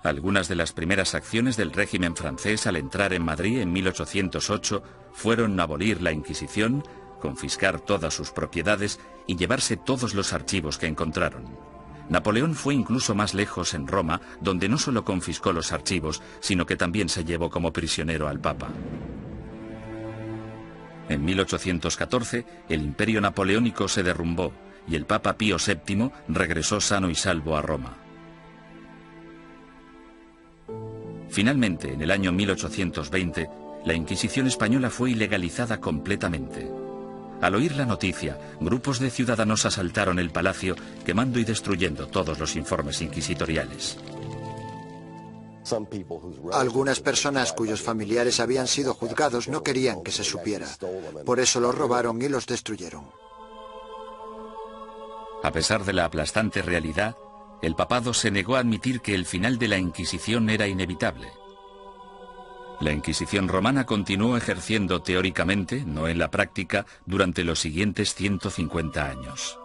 Algunas de las primeras acciones del régimen francés al entrar en Madrid en 1808 fueron abolir la Inquisición, confiscar todas sus propiedades y llevarse todos los archivos que encontraron. Napoleón fue incluso más lejos en Roma, donde no solo confiscó los archivos, sino que también se llevó como prisionero al Papa. En 1814, el imperio napoleónico se derrumbó y el Papa Pío VII regresó sano y salvo a Roma. Finalmente, en el año 1820, la Inquisición española fue ilegalizada completamente. Al oír la noticia, grupos de ciudadanos asaltaron el palacio, quemando y destruyendo todos los informes inquisitoriales. Algunas personas cuyos familiares habían sido juzgados no querían que se supiera. Por eso los robaron y los destruyeron. A pesar de la aplastante realidad, el papado se negó a admitir que el final de la Inquisición era inevitable. La Inquisición romana continuó ejerciendo teóricamente, no en la práctica, durante los siguientes 150 años.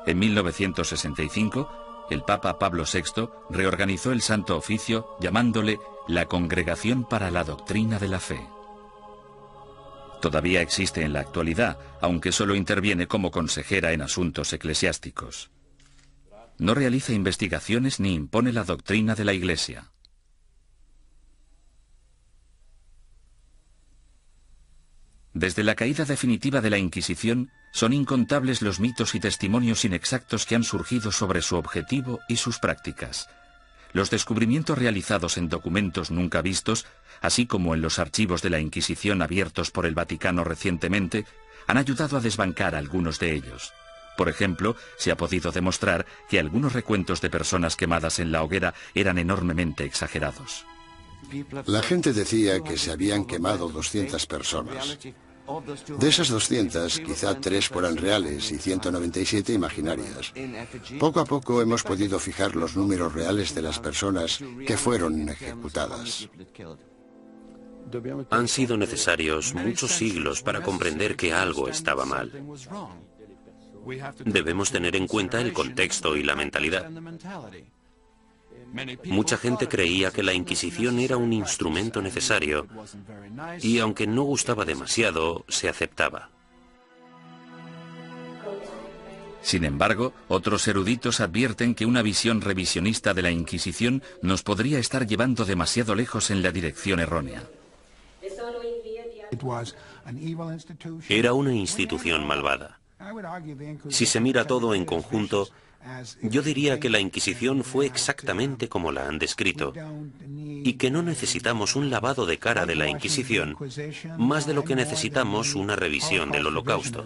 En 1965, el Papa Pablo VI reorganizó el Santo Oficio llamándole la Congregación para la Doctrina de la Fe. Todavía existe en la actualidad, aunque solo interviene como consejera en asuntos eclesiásticos. No realiza investigaciones ni impone la doctrina de la Iglesia. Desde la caída definitiva de la Inquisición, son incontables los mitos y testimonios inexactos que han surgido sobre su objetivo y sus prácticas. Los descubrimientos realizados en documentos nunca vistos, así como en los archivos de la Inquisición abiertos por el Vaticano recientemente, han ayudado a desbancar algunos de ellos. Por ejemplo, se ha podido demostrar que algunos recuentos de personas quemadas en la hoguera eran enormemente exagerados. La gente decía que se habían quemado 200 personas. De esas 200, quizá 3 fueran reales y 197 imaginarias. Poco a poco hemos podido fijar los números reales de las personas que fueron ejecutadas. Han sido necesarios muchos siglos para comprender que algo estaba mal. Debemos tener en cuenta el contexto y la mentalidad. Mucha gente creía que la Inquisición era un instrumento necesario y, aunque no gustaba demasiado, se aceptaba. Sin embargo, otros eruditos advierten que una visión revisionista de la Inquisición nos podría estar llevando demasiado lejos en la dirección errónea. Era una institución malvada. Si se mira todo en conjunto, yo diría que la Inquisición fue exactamente como la han descrito, y que no necesitamos un lavado de cara de la Inquisición, más de lo que necesitamos una revisión del Holocausto.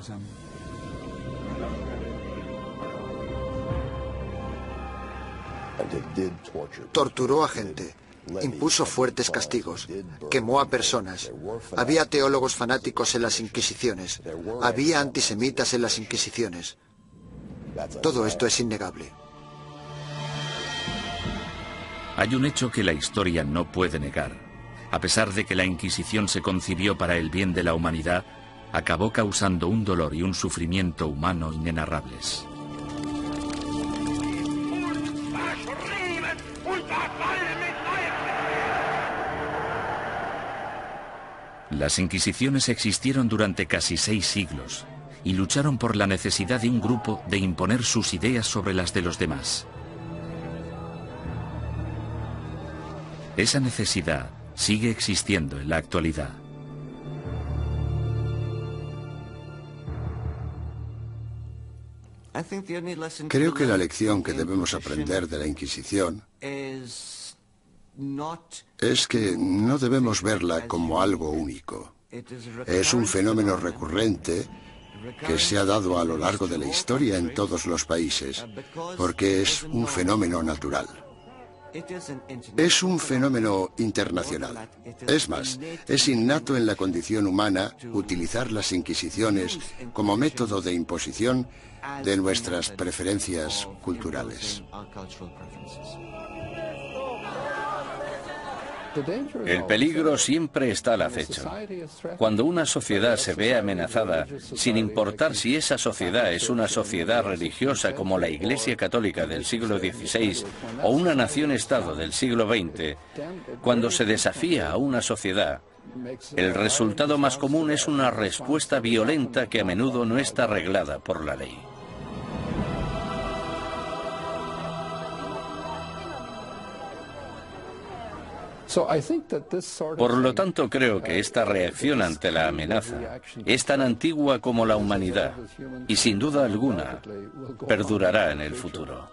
Torturó a gente, impuso fuertes castigos, quemó a personas. Había teólogos fanáticos en las Inquisiciones, había antisemitas en las Inquisiciones. Todo esto es innegable. Hay un hecho que la historia no puede negar. A pesar de que la Inquisición se concibió para el bien de la humanidad, acabó causando un dolor y un sufrimiento humano inenarrables. Las Inquisiciones existieron durante casi 6 siglos y lucharon por la necesidad de un grupo de imponer sus ideas sobre las de los demás. Esa necesidad sigue existiendo en la actualidad. Creo que la lección que debemos aprender de la Inquisición es que no debemos verla como algo único. Es un fenómeno recurrente que se ha dado a lo largo de la historia en todos los países, porque es un fenómeno natural. Es un fenómeno internacional. Es más, es innato en la condición humana utilizar las inquisiciones como método de imposición de nuestras preferencias culturales. El peligro siempre está al acecho. Cuando una sociedad se ve amenazada, sin importar si esa sociedad es una sociedad religiosa como la Iglesia Católica del siglo XVI o una nación-estado del siglo XX, cuando se desafía a una sociedad, el resultado más común es una respuesta violenta que a menudo no está arreglada por la ley. Por lo tanto, creo que esta reacción ante la amenaza es tan antigua como la humanidad y, sin duda alguna, perdurará en el futuro.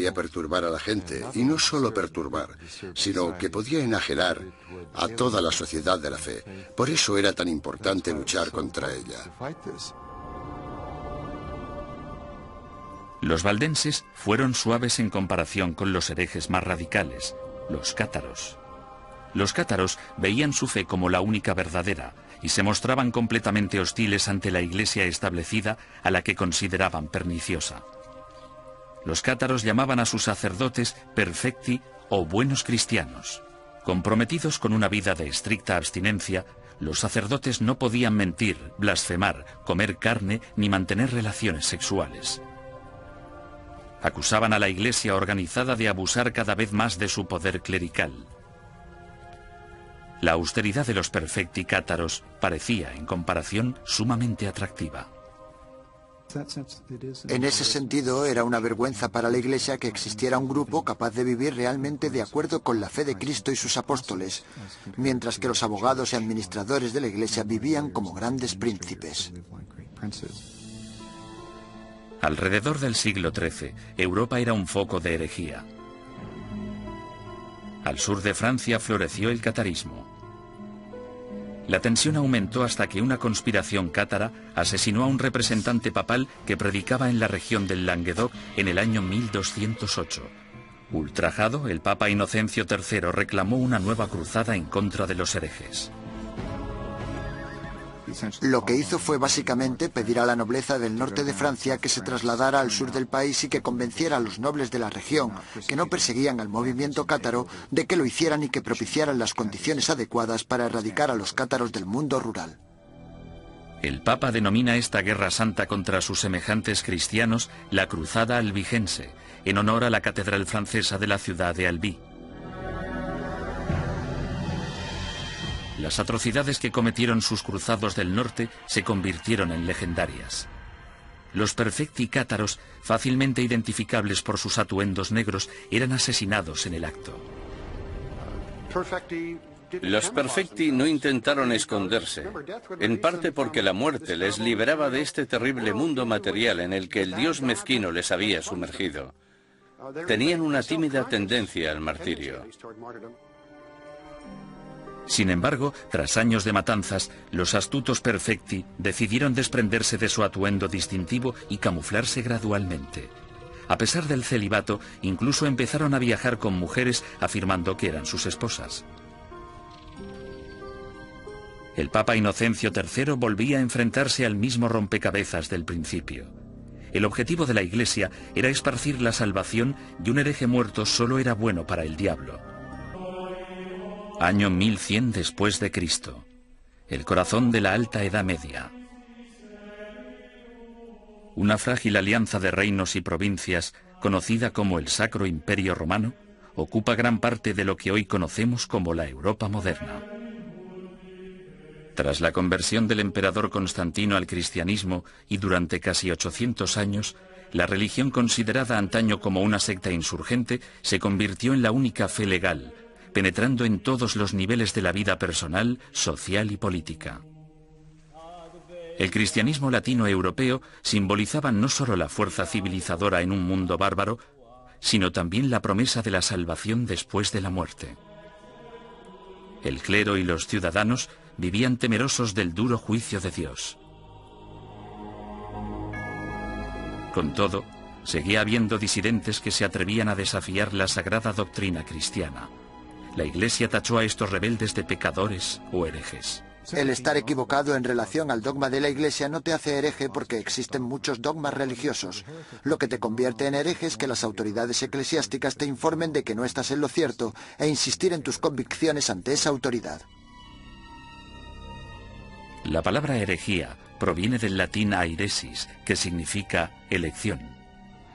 podía perturbar a la gente, y no solo perturbar, sino que podía enajenar a toda la sociedad de la fe. Por eso era tan importante luchar contra ella. Los valdenses fueron suaves en comparación con los herejes más radicales, los cátaros. Los cátaros veían su fe como la única verdadera y se mostraban completamente hostiles ante la iglesia establecida, a la que consideraban perniciosa. Los cátaros llamaban a sus sacerdotes perfecti o buenos cristianos. Comprometidos con una vida de estricta abstinencia, los sacerdotes no podían mentir, blasfemar, comer carne ni mantener relaciones sexuales. Acusaban a la iglesia organizada de abusar cada vez más de su poder clerical. La austeridad de los perfecti cátaros parecía, en comparación, sumamente atractiva. En ese sentido, era una vergüenza para la Iglesia que existiera un grupo capaz de vivir realmente de acuerdo con la fe de Cristo y sus apóstoles, mientras que los abogados y administradores de la Iglesia vivían como grandes príncipes. Alrededor del siglo XIII, Europa era un foco de herejía. Al sur de Francia floreció el catarismo. La tensión aumentó hasta que una conspiración cátara asesinó a un representante papal que predicaba en la región del Languedoc en el año 1208. Ultrajado, el Papa Inocencio III reclamó una nueva cruzada en contra de los herejes. Lo que hizo fue básicamente pedir a la nobleza del norte de Francia que se trasladara al sur del país y que convenciera a los nobles de la región, que no perseguían al movimiento cátaro, de que lo hicieran y que propiciaran las condiciones adecuadas para erradicar a los cátaros del mundo rural. El Papa denomina esta guerra santa contra sus semejantes cristianos la Cruzada Albigense, en honor a la catedral francesa de la ciudad de Albi. Las atrocidades que cometieron sus cruzados del norte se convirtieron en legendarias. Los perfecti cátaros, fácilmente identificables por sus atuendos negros, eran asesinados en el acto. Los perfecti no intentaron esconderse, en parte porque la muerte les liberaba de este terrible mundo material en el que el dios mezquino les había sumergido. Tenían una tímida tendencia al martirio. Sin embargo, tras años de matanzas, los astutos perfecti decidieron desprenderse de su atuendo distintivo y camuflarse gradualmente. A pesar del celibato, incluso empezaron a viajar con mujeres afirmando que eran sus esposas. El Papa Inocencio III volvía a enfrentarse al mismo rompecabezas del principio. El objetivo de la Iglesia era esparcir la salvación y un hereje muerto solo era bueno para el diablo. Año 1100 después de Cristo. El corazón de la Alta Edad Media. Una frágil alianza de reinos y provincias, conocida como el Sacro Imperio Romano, ocupa gran parte de lo que hoy conocemos como la Europa moderna. Tras la conversión del emperador Constantino al cristianismo y durante casi 800 años, la religión considerada antaño como una secta insurgente se convirtió en la única fe legal, penetrando en todos los niveles de la vida personal, social y política. El cristianismo latino-europeo simbolizaba no solo la fuerza civilizadora en un mundo bárbaro, sino también la promesa de la salvación después de la muerte. El clero y los ciudadanos vivían temerosos del duro juicio de Dios. Con todo, seguía habiendo disidentes que se atrevían a desafiar la sagrada doctrina cristiana. La Iglesia tachó a estos rebeldes de pecadores o herejes. El estar equivocado en relación al dogma de la Iglesia no te hace hereje porque existen muchos dogmas religiosos. Lo que te convierte en hereje es que las autoridades eclesiásticas te informen de que no estás en lo cierto e insistir en tus convicciones ante esa autoridad. La palabra herejía proviene del latín airesis, que significa elección.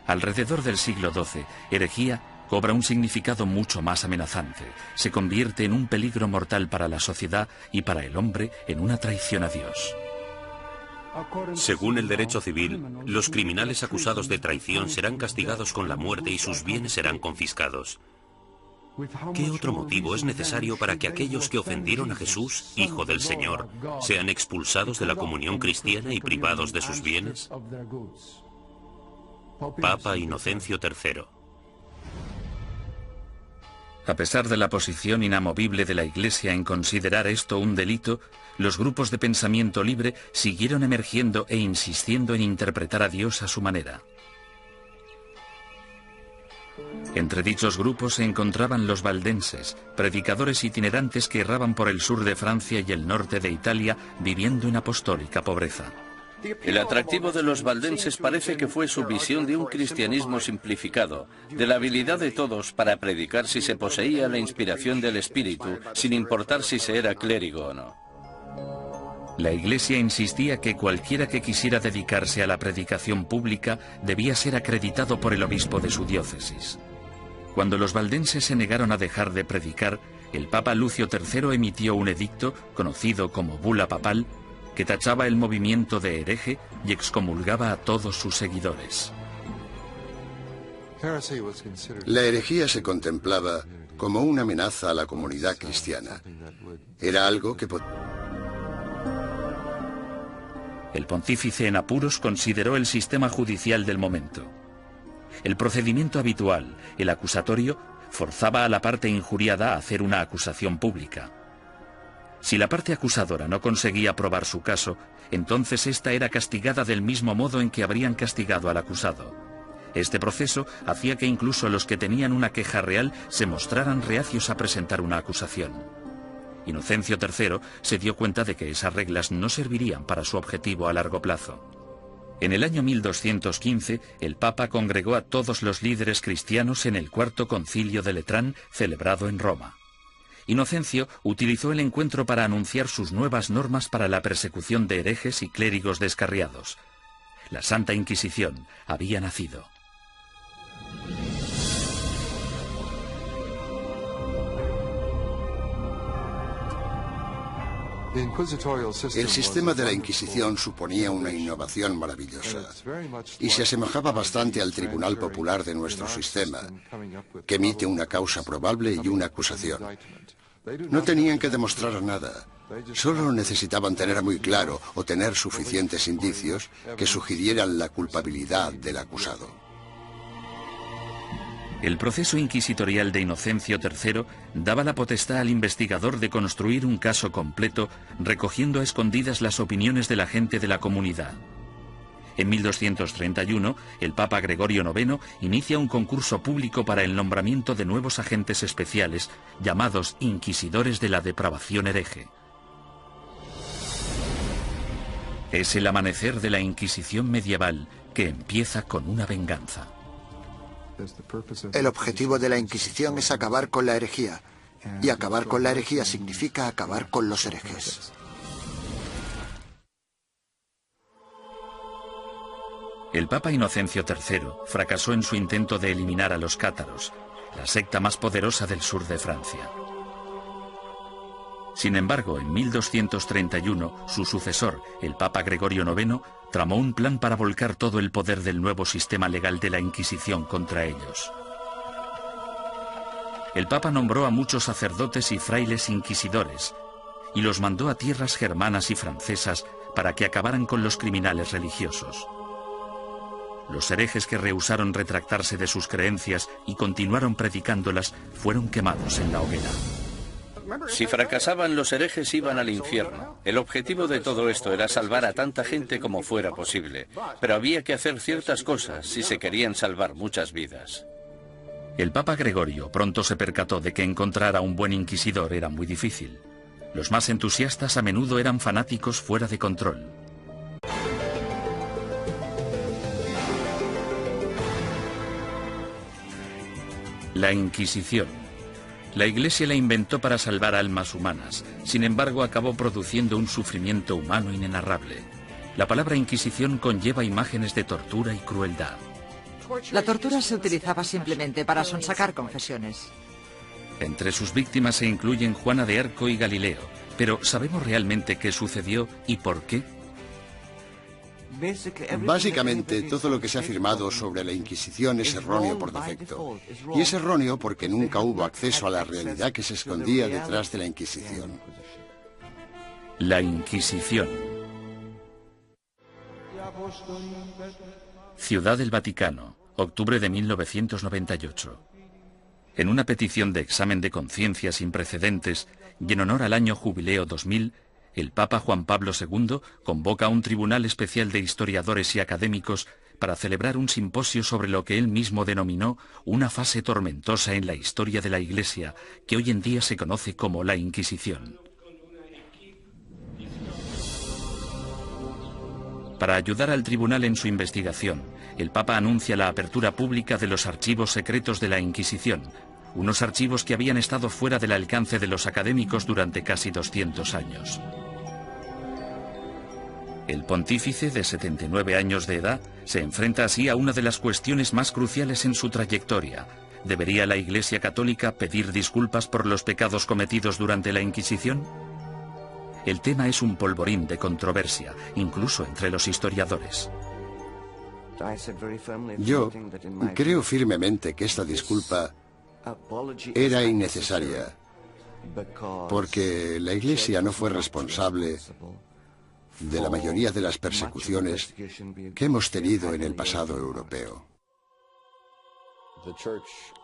Alrededor del siglo XII, herejía cobra un significado mucho más amenazante. Se convierte en un peligro mortal para la sociedad y para el hombre en una traición a Dios. Según el derecho civil, los criminales acusados de traición serán castigados con la muerte y sus bienes serán confiscados. ¿Qué otro motivo es necesario para que aquellos que ofendieron a Jesús, Hijo del Señor, sean expulsados de la comunión cristiana y privados de sus bienes? Papa Inocencio III. A pesar de la posición inamovible de la Iglesia en considerar esto un delito, los grupos de pensamiento libre siguieron emergiendo e insistiendo en interpretar a Dios a su manera. Entre dichos grupos se encontraban los valdenses, predicadores itinerantes que erraban por el sur de Francia y el norte de Italia viviendo en apostólica pobreza. El atractivo de los valdenses parece que fue su visión de un cristianismo simplificado, de la habilidad de todos para predicar si se poseía la inspiración del Espíritu, sin importar si se era clérigo o no. La Iglesia insistía que cualquiera que quisiera dedicarse a la predicación pública debía ser acreditado por el obispo de su diócesis. Cuando los valdenses se negaron a dejar de predicar, el Papa Lucio III emitió un edicto, conocido como Bula Papal, que tachaba el movimiento de hereje y excomulgaba a todos sus seguidores. La herejía se contemplaba como una amenaza a la comunidad cristiana. Era algo que... El pontífice en apuros consideró el sistema judicial del momento. El procedimiento habitual, el acusatorio, forzaba a la parte injuriada a hacer una acusación pública. Si la parte acusadora no conseguía probar su caso, entonces ésta era castigada del mismo modo en que habrían castigado al acusado. Este proceso hacía que incluso los que tenían una queja real se mostraran reacios a presentar una acusación. Inocencio III se dio cuenta de que esas reglas no servirían para su objetivo a largo plazo. En el año 1215, el Papa congregó a todos los líderes cristianos en el Cuarto Concilio de Letrán, celebrado en Roma. Inocencio utilizó el encuentro para anunciar sus nuevas normas para la persecución de herejes y clérigos descarriados. La Santa Inquisición había nacido. El sistema de la Inquisición suponía una innovación maravillosa y se asemejaba bastante al Tribunal Popular de nuestro sistema, que emite una causa probable y una acusación. No tenían que demostrar nada, solo necesitaban tener muy claro o tener suficientes indicios que sugirieran la culpabilidad del acusado. El proceso inquisitorial de Inocencio III daba la potestad al investigador de construir un caso completo, recogiendo a escondidas las opiniones de la gente de la comunidad. En 1231, el Papa Gregorio IX inicia un concurso público para el nombramiento de nuevos agentes especiales, llamados inquisidores de la depravación hereje. Es el amanecer de la Inquisición medieval que empieza con una venganza. El objetivo de la Inquisición es acabar con la herejía, y acabar con la herejía significa acabar con los herejes. El Papa Inocencio III fracasó en su intento de eliminar a los cátaros, la secta más poderosa del sur de Francia. Sin embargo, en 1231, su sucesor, el Papa Gregorio IX, tramó un plan para volcar todo el poder del nuevo sistema legal de la Inquisición contra ellos. El Papa nombró a muchos sacerdotes y frailes inquisidores y los mandó a tierras germanas y francesas para que acabaran con los criminales religiosos. Los herejes que rehusaron retractarse de sus creencias y continuaron predicándolas fueron quemados en la hoguera. Si fracasaban, los herejes iban al infierno. El objetivo de todo esto era salvar a tanta gente como fuera posible, pero había que hacer ciertas cosas si se querían salvar muchas vidas. El Papa Gregorio pronto se percató de que encontrar a un buen inquisidor era muy difícil. Los más entusiastas a menudo eran fanáticos fuera de control. La Inquisición. La Iglesia la inventó para salvar almas humanas, sin embargo acabó produciendo un sufrimiento humano inenarrable. La palabra Inquisición conlleva imágenes de tortura y crueldad. La tortura se utilizaba simplemente para sonsacar confesiones. Entre sus víctimas se incluyen Juana de Arco y Galileo, pero ¿sabemos realmente qué sucedió y por qué? Básicamente, todo lo que se ha afirmado sobre la Inquisición es erróneo por defecto. Y es erróneo porque nunca hubo acceso a la realidad que se escondía detrás de la Inquisición. La Inquisición. Ciudad del Vaticano, octubre de 1998. En una petición de examen de conciencia sin precedentes y en honor al año Jubileo 2000, el Papa Juan Pablo II convoca a un tribunal especial de historiadores y académicos para celebrar un simposio sobre lo que él mismo denominó una fase tormentosa en la historia de la Iglesia, que hoy en día se conoce como la Inquisición. Para ayudar al tribunal en su investigación, el Papa anuncia la apertura pública de los archivos secretos de la Inquisición, unos archivos que habían estado fuera del alcance de los académicos durante casi 200 años. El pontífice, de 79 años de edad, se enfrenta así a una de las cuestiones más cruciales en su trayectoria. ¿Debería la Iglesia Católica pedir disculpas por los pecados cometidos durante la Inquisición? El tema es un polvorín de controversia, incluso entre los historiadores. Yo creo firmemente que esta disculpa era innecesaria, porque la Iglesia no fue responsable de la mayoría de las persecuciones que hemos tenido en el pasado europeo.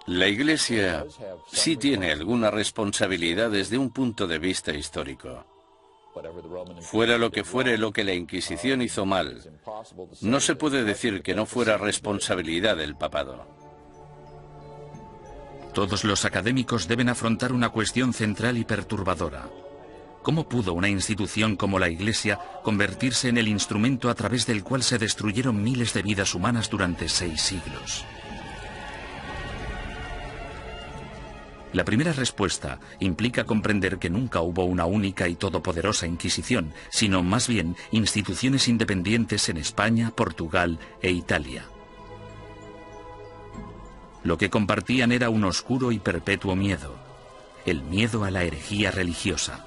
La Iglesia sí tiene alguna responsabilidad desde un punto de vista histórico. Fuera lo que fuere lo que la Inquisición hizo mal, no se puede decir que no fuera responsabilidad del papado. Todos los académicos deben afrontar una cuestión central y perturbadora. ¿Cómo pudo una institución como la Iglesia convertirse en el instrumento a través del cual se destruyeron miles de vidas humanas durante 6 siglos? La primera respuesta implica comprender que nunca hubo una única y todopoderosa Inquisición, sino más bien instituciones independientes en España, Portugal e Italia. Lo que compartían era un oscuro y perpetuo miedo, el miedo a la herejía religiosa.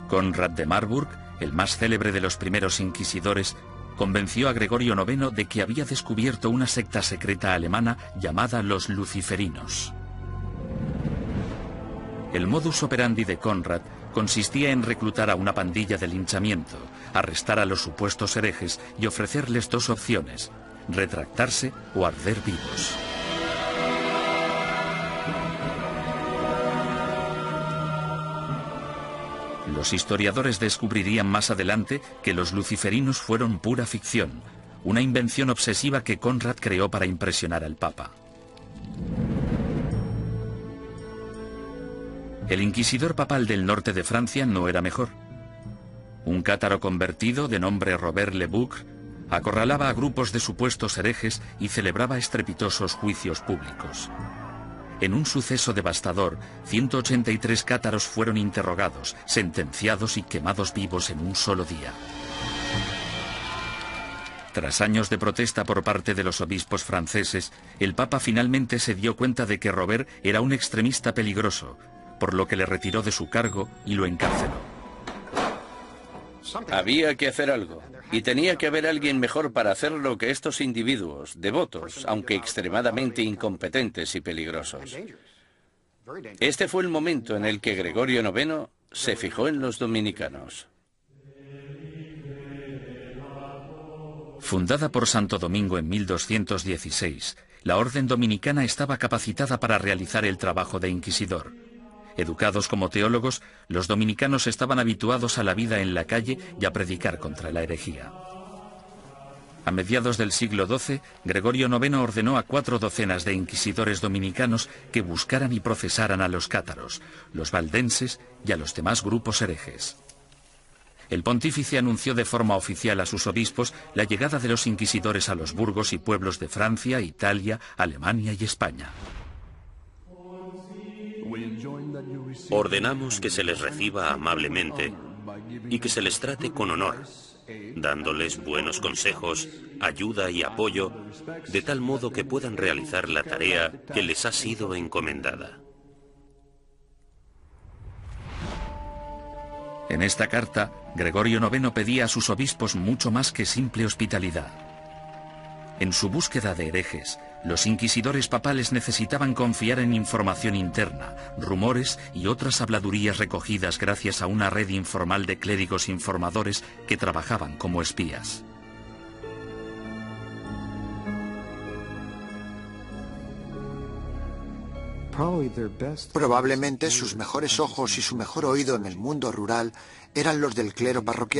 Conrad de Marburg, el más célebre de los primeros inquisidores, convenció a Gregorio IX de que había descubierto una secta secreta alemana llamada los luciferinos. El modus operandi de Conrad consistía en reclutar a una pandilla de linchamiento, arrestar a los supuestos herejes y ofrecerles 2 opciones: retractarse o arder vivos. Los historiadores descubrirían más adelante que los luciferinos fueron pura ficción, una invención obsesiva que Conrad creó para impresionar al Papa. El inquisidor papal del norte de Francia no era mejor. Un cátaro convertido de nombre Robert Le Boucq acorralaba a grupos de supuestos herejes y celebraba estrepitosos juicios públicos. En un suceso devastador, 183 cátaros fueron interrogados, sentenciados y quemados vivos en un solo día. Tras años de protesta por parte de los obispos franceses, el Papa finalmente se dio cuenta de que Robert era un extremista peligroso, por lo que le retiró de su cargo y lo encarceló. Había que hacer algo, y tenía que haber alguien mejor para hacerlo que estos individuos, devotos, aunque extremadamente incompetentes y peligrosos. Este fue el momento en el que Gregorio IX se fijó en los dominicanos. Fundada por Santo Domingo en 1216, la orden dominicana estaba capacitada para realizar el trabajo de inquisidor. Educados como teólogos, los dominicanos estaban habituados a la vida en la calle y a predicar contra la herejía. A mediados del siglo XII, Gregorio IX ordenó a 4 docenas de inquisidores dominicanos que buscaran y procesaran a los cátaros, los valdenses y a los demás grupos herejes. El pontífice anunció de forma oficial a sus obispos la llegada de los inquisidores a los burgos y pueblos de Francia, Italia, Alemania y España. Ordenamos que se les reciba amablemente y que se les trate con honor, dándoles buenos consejos, ayuda y apoyo, de tal modo que puedan realizar la tarea que les ha sido encomendada. En esta carta, Gregorio IX pedía a sus obispos mucho más que simple hospitalidad. En su búsqueda de herejes, Los inquisidores papales necesitaban confiar en información interna, rumores y otras habladurías recogidas gracias a una red informal de clérigos informadores que trabajaban como espías. Probablemente sus mejores ojos y su mejor oído en el mundo rural eran los del clero parroquial.